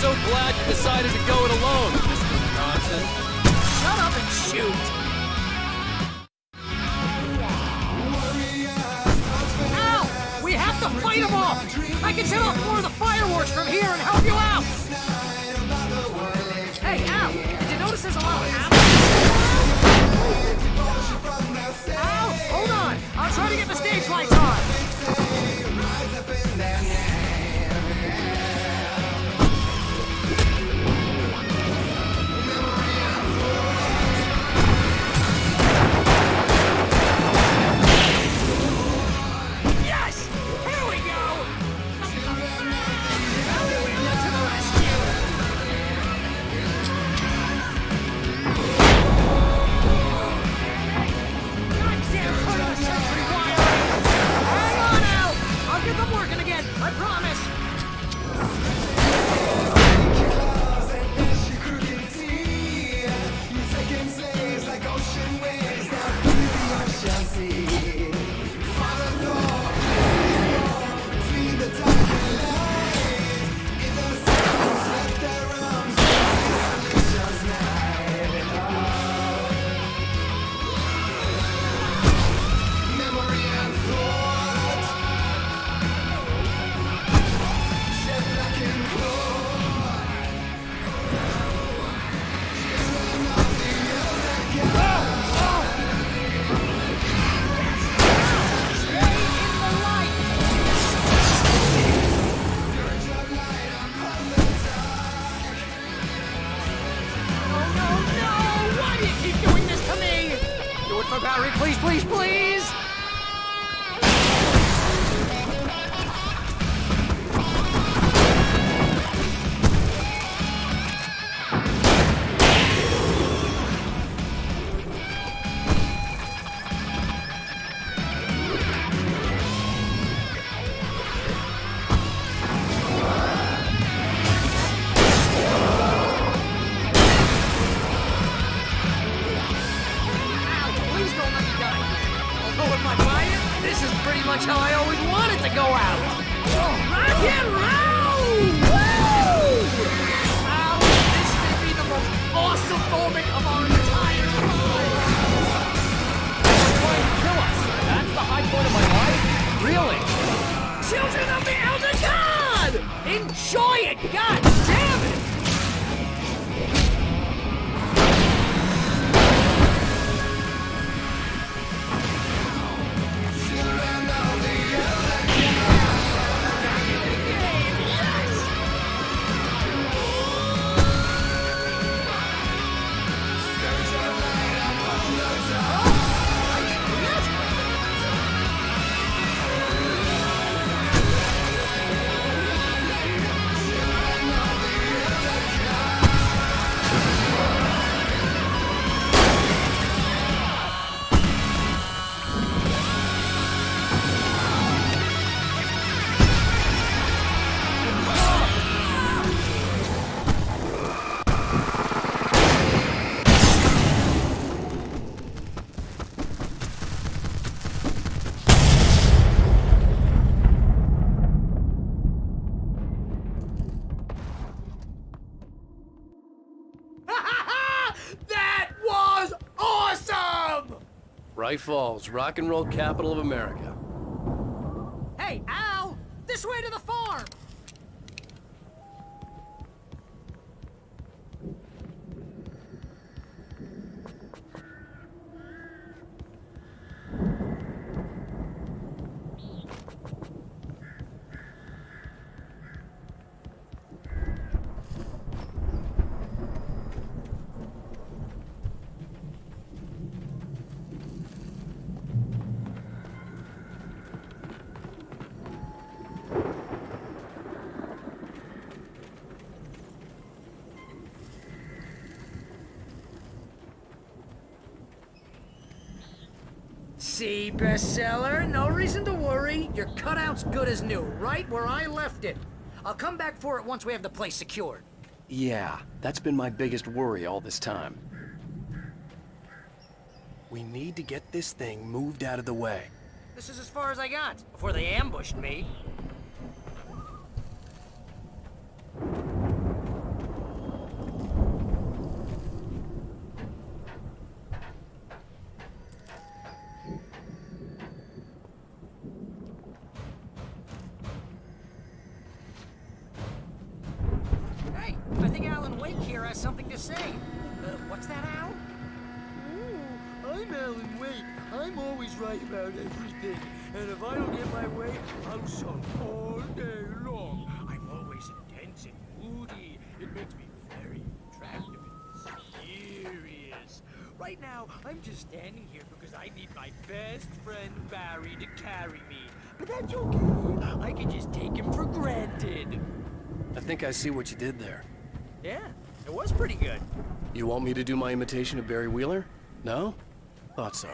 So glad you decided to go it alone, Mr. Bronson. Shut up and shoot! Ow! We have to fight them off! I can set off more of the fireworks from here and help you out! Hey, Al! Did you notice there's a lot of ammo? Al! Hold on! I'll try to get the stage lights on! it for Barry, please, please, please! This is pretty much how I always wanted to go out. Rock and roll! Woo! Wow, this may be the most awesome moment of our entire lives. You're trying to kill us. That's the high point of my life? Really? Children of the Elder God! Enjoy it! God damn it! Bright Falls, rock and roll capital of America. Hey, Al! This way to the farm! See, bestseller? No reason to worry. Your cutout's good as new, right where I left it. I'll come back for it once we have the place secured. Yeah, that's been my biggest worry all this time. We need to get this thing moved out of the way. This is as far as I got, before they ambushed me. Hey, I think Alan Wake here has something to say. What's that, Al? I'm Alan Wake. I'm always right about everything. And if I don't get my way, I'll sulk all day long. I'm always intense and moody. It makes me very attractive and serious. Right now, I'm just standing here because I need my best friend Barry to carry me. But that's okay. I can just take him for granted. I think I see what you did there. Yeah, it was pretty good. You want me to do my imitation of Barry Wheeler? No? Thought so.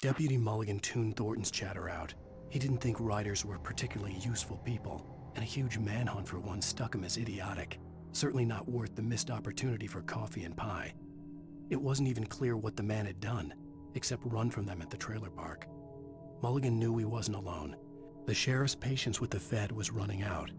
Deputy Mulligan tuned Thornton's chatter out. He didn't think riders were particularly useful people, and a huge manhunt for one struck him as idiotic. Certainly not worth the missed opportunity for coffee and pie. It wasn't even clear what the man had done, except run from them at the trailer park. Mulligan knew he wasn't alone. The sheriff's patience with the Fed was running out.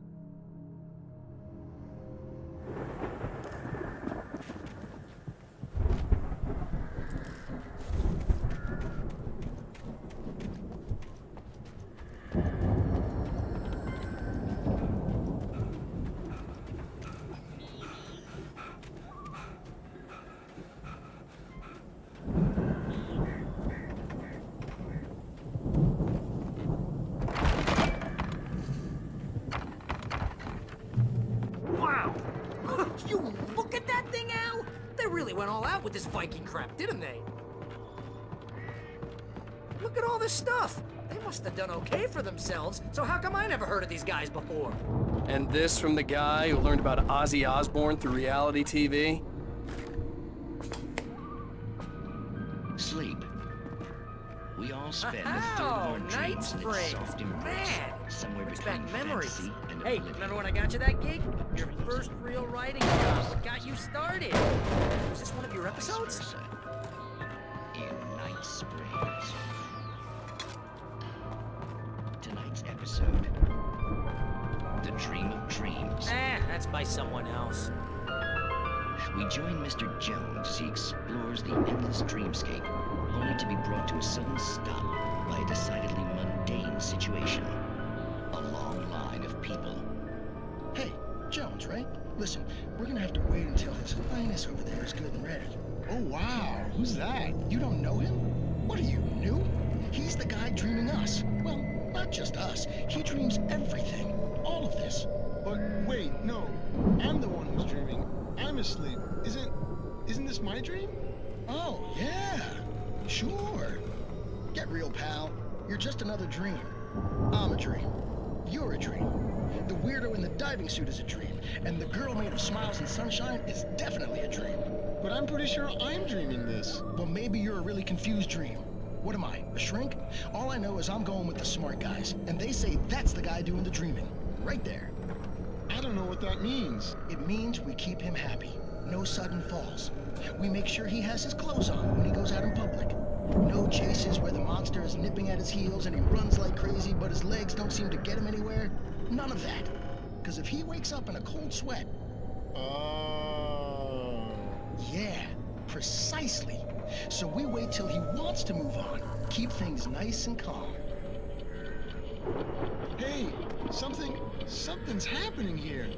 Would you look at that thing, Al? They really went all out with this Viking crap, didn't they? Look at all this stuff. They must have done okay for themselves, so how come I never heard of these guys before? And this from the guy who learned about Ozzy Osbourne through reality TV? Sleep. We all spend a third of our dreams in its soft embrace, somewhere between fantasy and Hey, oblivion. remember when I got you that gig? Your first real writing job. What got you started? Was this one of your episodes? In Night Springs. Tonight's episode, The Dream of Dreams. That's by someone else. We join Mr. Jones as he explores the endless dreamscape, only to be brought to a sudden stop by a decidedly mundane situation. A long line of people. Hey, Jones, right? Listen, we're gonna have to wait until His Highness over there is good and ready. Oh, wow. Who's that? You don't know him? What are you, new? He's the guy dreaming us. Well, not just us. He dreams everything. All of this. But wait, no. I'm the one who's dreaming. I'm asleep. Isn't this my dream? Oh, yeah. Sure. Get real, pal. You're just another dream. I'm a dream. You're a dream. The weirdo in the diving suit is a dream. And the girl made of smiles and sunshine is definitely a dream. But I'm pretty sure I'm dreaming this. Well, maybe you're a really confused dream. What am I, a shrink? All I know is I'm going with the smart guys. And they say that's the guy doing the dreaming. Right there. I don't know what that means. It means we keep him happy. No sudden falls. We make sure he has his clothes on when he goes out in public. No chases where the monster is nipping at his heels and he runs like crazy, but his legs don't seem to get him anywhere. None of that. Because if he wakes up in a cold sweat... Oh... Yeah, precisely. So we wait till he wants to move on. Keep things nice and calm. Hey, something's happening here.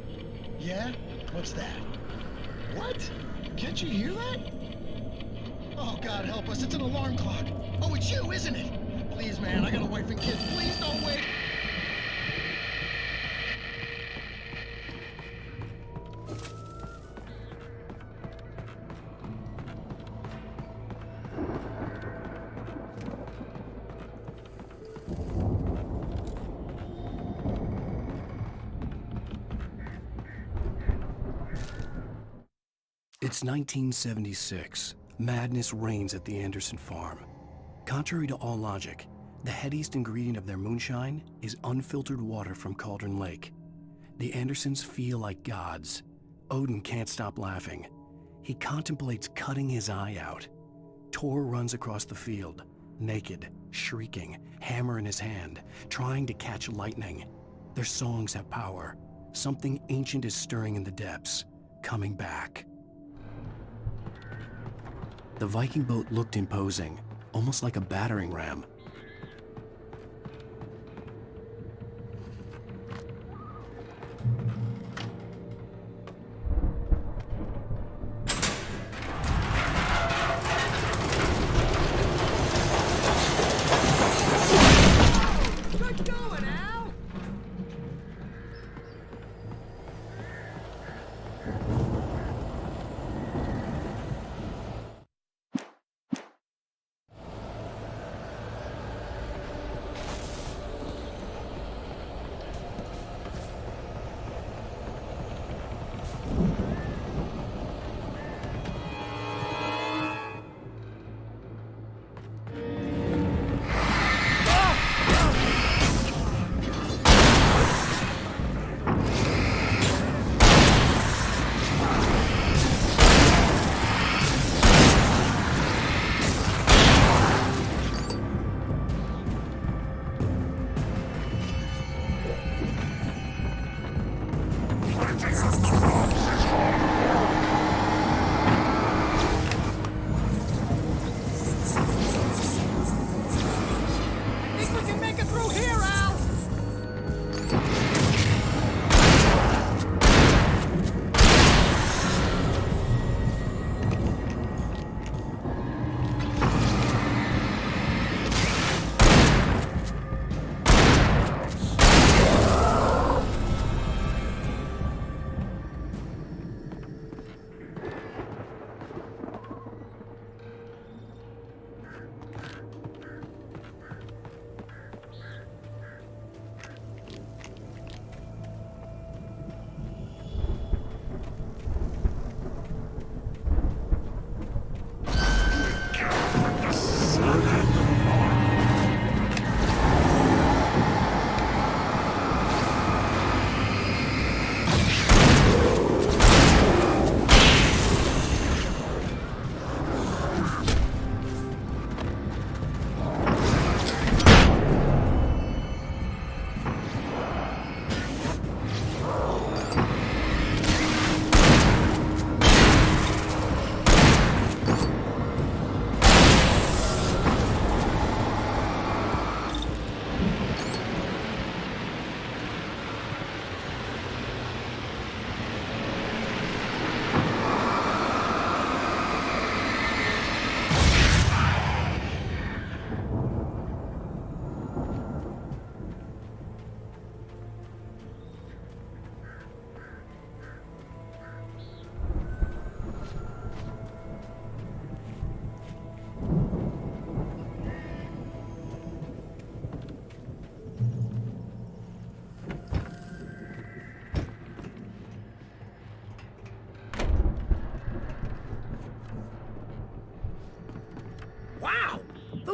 Yeah? What's that? What? Can't you hear that? Oh, God help us, it's an alarm clock. Oh, it's you, isn't it? Please, man, I got a wife and kids. Please don't wait. It's 1976. Madness reigns at the Anderson farm. Contrary to all logic, the headiest ingredient of their moonshine is unfiltered water from Cauldron Lake. The Andersons feel like gods. Odin can't stop laughing. He contemplates cutting his eye out. Tor runs across the field, naked, shrieking, hammer in his hand, trying to catch lightning. Their songs have power. Something ancient is stirring in the depths, coming back. The Viking boat looked imposing, almost like a battering ram. Good going, Al!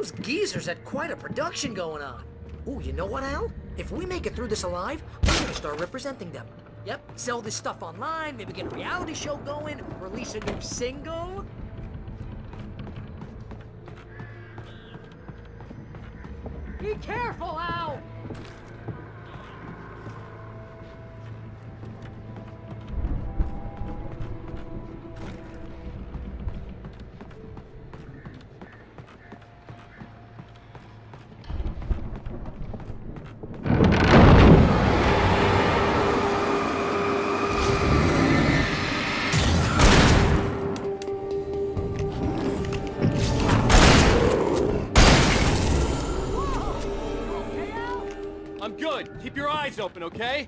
Those geezers had quite a production going on. Ooh, you know what, Al? If we make it through this alive, I'm gonna start representing them. Yep, sell this stuff online, maybe get a reality show going, release a new single. Be careful, Al! I'm good. Keep your eyes open, okay?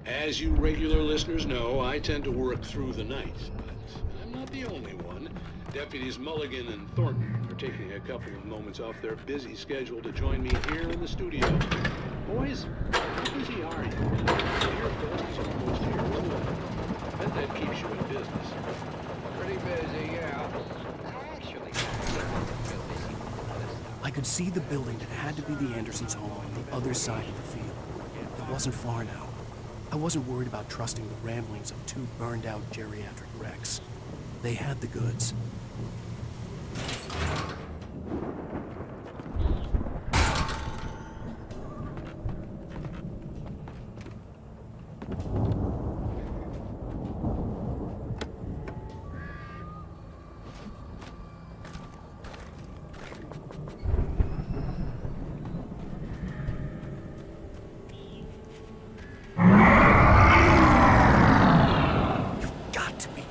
As you regular listeners know, I tend to work through the night, but I'm not the only one. Deputies Mulligan and Thornton are taking a couple of moments off their busy schedule to join me here in the studio. Boys, how busy are you? Your ghosts are close to your room. I bet that keeps you in business. Pretty busy, yeah. Actually, I could see the building that had to be the Andersons' home on the other side of the field. It wasn't far now. I wasn't worried about trusting the ramblings of two burned-out geriatric wrecks. They had the goods.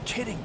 Kidding me.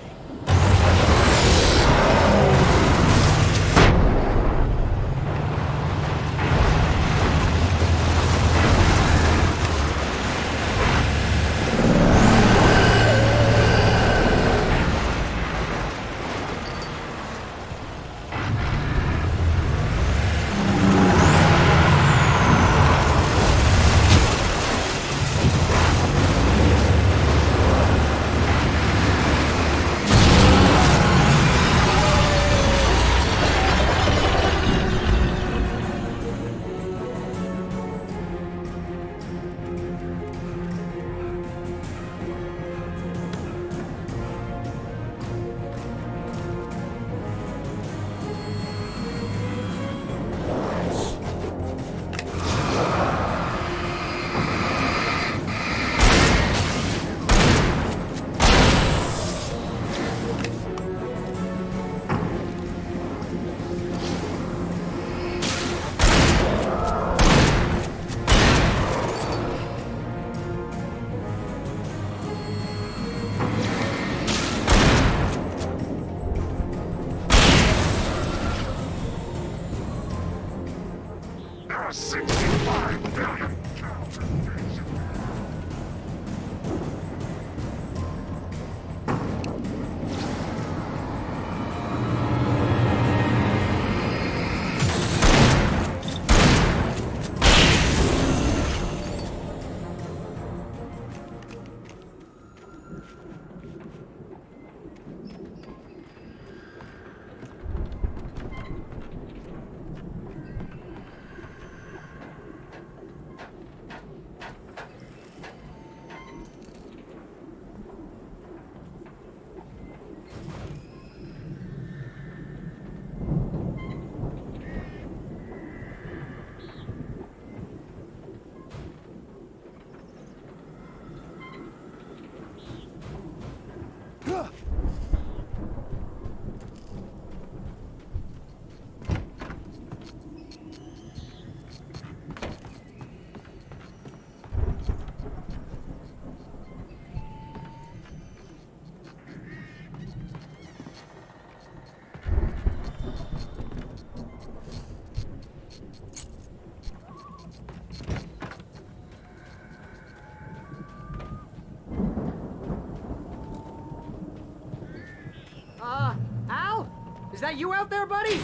that you out there, buddy?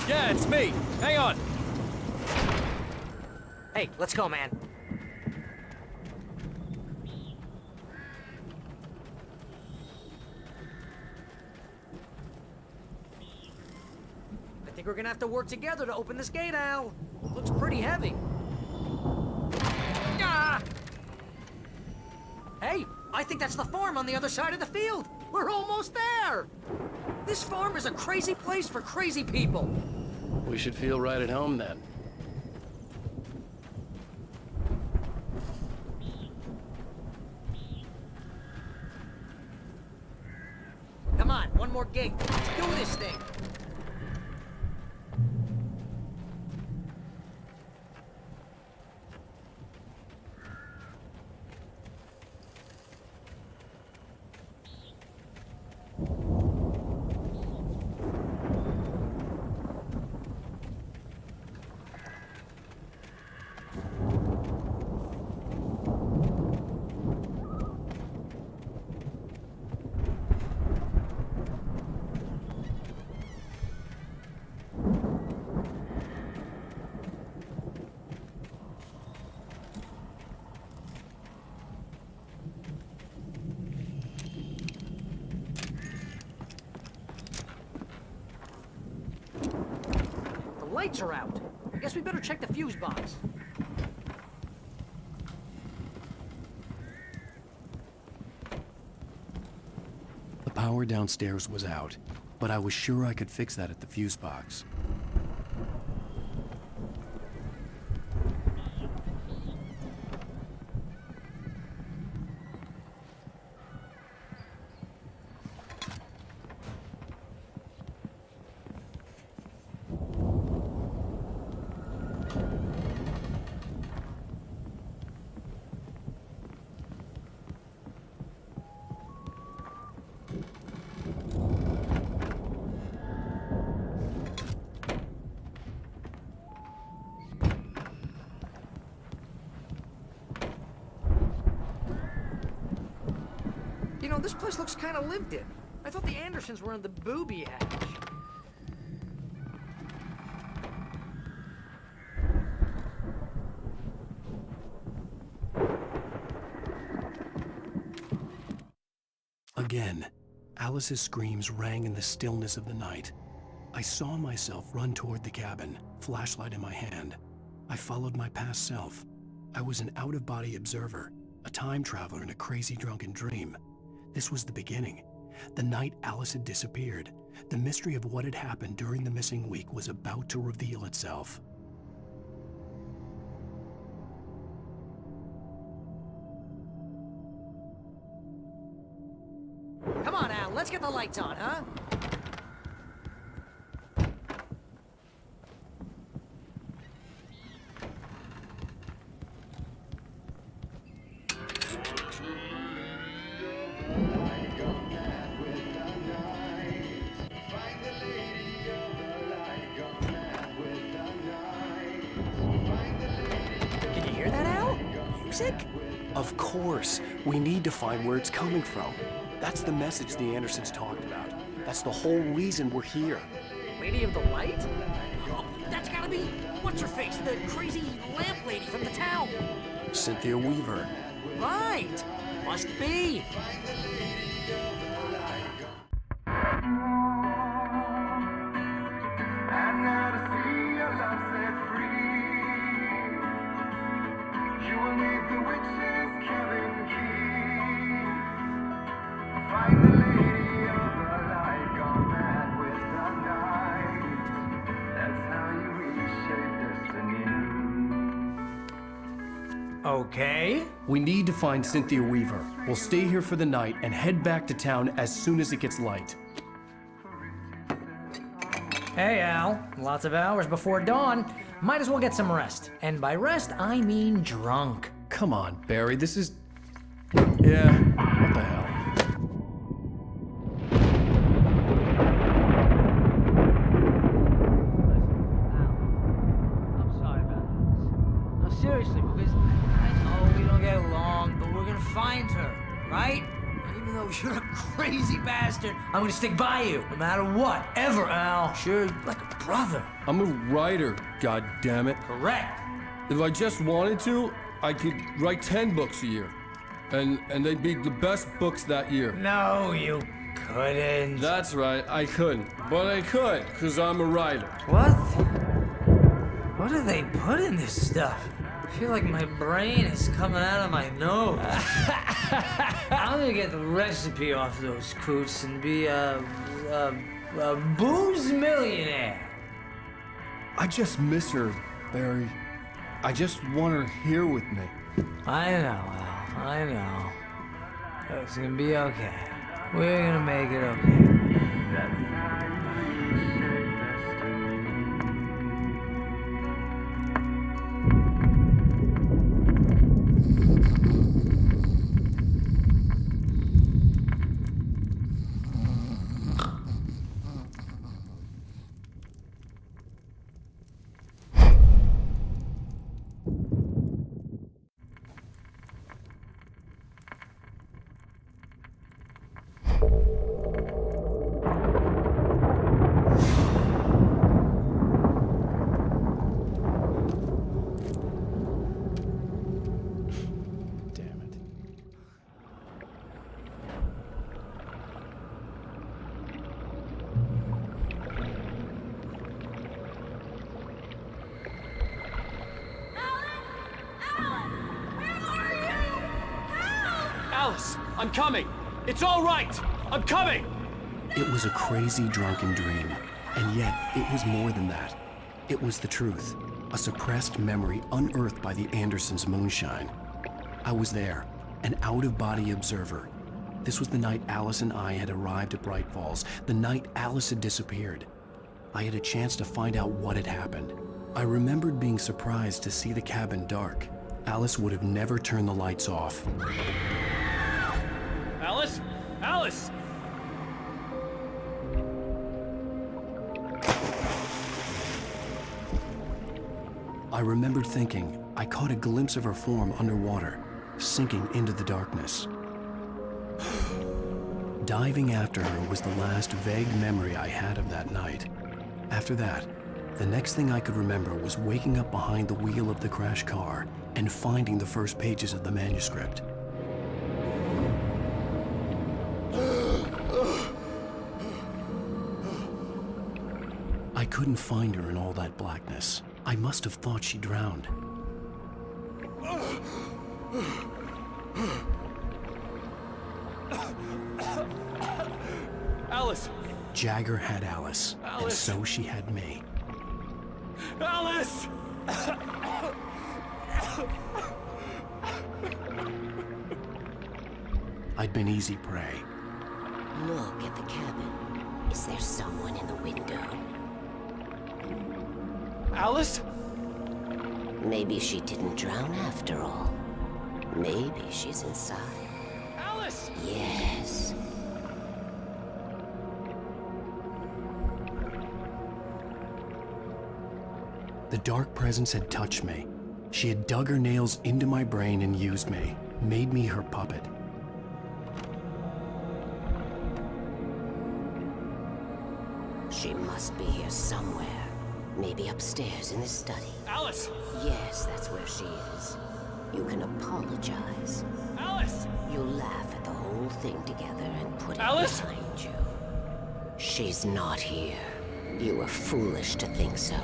Yeah, it's me. Hang on. Hey, let's go, man. I think we're gonna have to work together to open this gate, Al. Looks pretty heavy. Ah! Hey, I think that's the farm on the other side of the field. We're almost there. This farm is a crazy place for crazy people. We should feel right at home then. Come on, one more gate. Let's do this thing. Lights are out. I guess we better check the fuse box. The power downstairs was out, but I was sure I could fix that at the fuse box. You know, this place looks kind of lived in. I thought the Andersons were in the booby hatch. Again, Alice's screams rang in the stillness of the night. I saw myself run toward the cabin, flashlight in my hand. I followed my past self. I was an out-of-body observer, a time traveler in a crazy drunken dream. This was the beginning. The night Alice had disappeared. The mystery of what had happened during the missing week was about to reveal itself. Come on, Al, let's get the lights on, huh? Can you hear that, Al? Music? Of course. We need to find where it's coming from. That's the message the Andersons talked about. That's the whole reason we're here. Lady of the Light? Oh, that's gotta be... What's-her-face? The crazy lamp lady from the town. Cynthia Weaver. Right. Must be. Okay. We need to find Cynthia Weaver. We'll stay here for the night and head back to town as soon as it gets light. Hey, Al. Lots of hours before dawn. Might as well get some rest. And by rest, I mean drunk. Come on, Barry, this is... Yeah, what the hell? Seriously, because I know we don't get along, but we're gonna find her, right? Even though you're a crazy bastard, I'm gonna stick by you, no matter what, ever, Al. Sure, like a brother. I'm a writer, goddammit. Correct. If I just wanted to, I could write 10 books a year. And they'd be the best books that year. No, you couldn't. That's right, I couldn't. But I could, because I'm a writer. What? What do they put in this stuff? I feel like my brain is coming out of my nose. I'm gonna get the recipe off those coots and be a booze millionaire. I just miss her, Barry. I just want her here with me. I know, Al. I know. It's gonna be okay. We're gonna make it okay. Alice, I'm coming. It's all right. I'm coming. It was a crazy, drunken dream, and yet it was more than that. It was the truth, a suppressed memory unearthed by the Andersons' moonshine. I was there, an out-of-body observer. This was the night Alice and I had arrived at Bright Falls, the night Alice had disappeared. I had a chance to find out what had happened. I remembered being surprised to see the cabin dark. Alice would have never turned the lights off. Alice? Alice! I remembered thinking I caught a glimpse of her form underwater, sinking into the darkness. Diving after her was the last vague memory I had of that night. After that, the next thing I could remember was waking up behind the wheel of the crashed car and finding the first pages of the manuscript. I couldn't find her in all that blackness. I must have thought she drowned. Alice! Jagger had Alice, and Alice. so she had me. Alice! I'd been easy prey. Look at the cabin. Is there someone in the window? Alice? Maybe she didn't drown after all. Maybe she's inside. Alice! Yes. The dark presence had touched me. She had dug her nails into my brain and used me, made me her puppet. She must be here somewhere. Maybe upstairs in the study. Alice! Yes, that's where she is. You can apologize. Alice! You'll laugh at the whole thing together and put it Alice? behind you. She's not here. You were foolish to think so.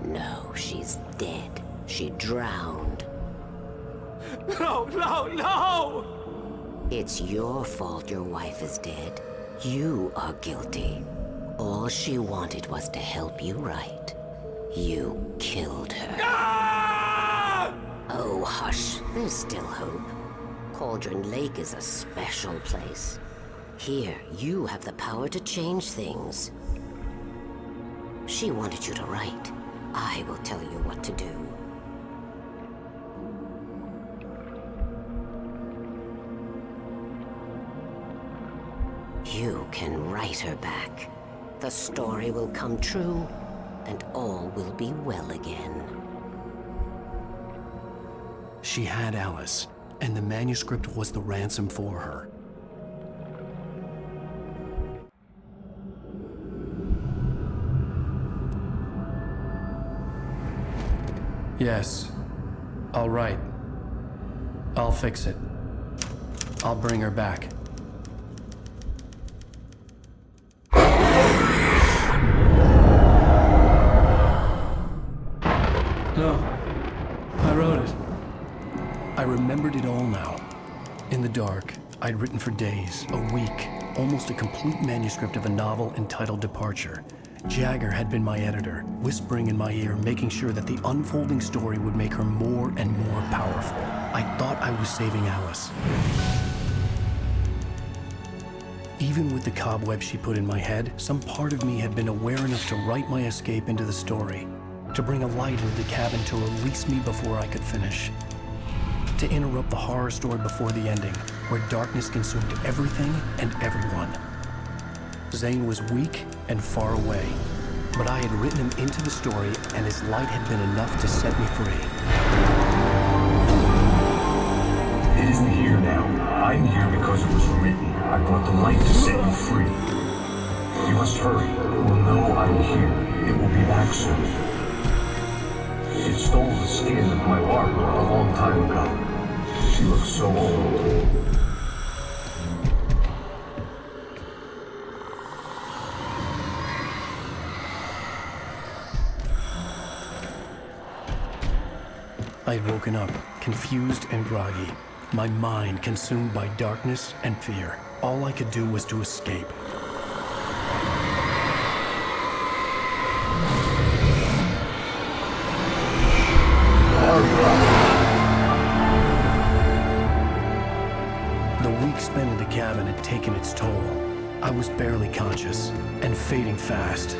No, she's dead. She drowned. No, no, no! It's your fault your wife is dead. You are guilty. All she wanted was to help you right. You killed her. Ah! Oh, hush. There's still hope. Cauldron Lake is a special place. Here, you have the power to change things. She wanted you to write. I will tell you what to do. You can write her back. The story will come true, and all will be well again. She had Alice, and the manuscript was the ransom for her. Yes. All right. I'll fix it. I'll bring her back. No. I wrote it. I remembered it all now. In the dark, I'd written for days, a week, almost a complete manuscript of a novel entitled Departure. Jagger had been my editor, whispering in my ear, making sure that the unfolding story would make her more and more powerful. I thought I was saving Alice. Even with the cobweb she put in my head, some part of me had been aware enough to write my escape into the story, to bring a light into the cabin to release me before I could finish, to interrupt the horror story before the ending, where darkness consumed everything and everyone. Zane was weak and far away, but I had written him into the story, and his light had been enough to set me free. It isn't here now. I'm here because it was written. I brought the light to set you free. You must hurry. It will know I'm here. It will be back soon. It stole the skin of my Barbara a long time ago. She looks so old. I had woken up, confused and groggy, my mind consumed by darkness and fear. All I could do was to escape. The week spent in the cabin had taken its toll. I was barely conscious, and fading fast.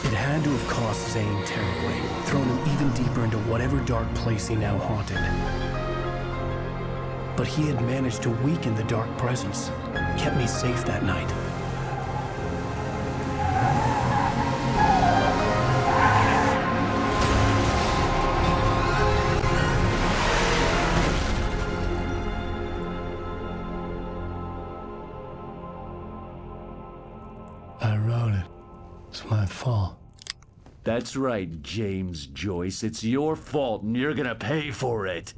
It had to have cost Zane terribly, thrown him even deeper into whatever dark place he now haunted. But he had managed to weaken the dark presence, kept me safe that night. I wrote it. It's my fault. That's right, James Joyce. It's your fault, and you're gonna pay for it.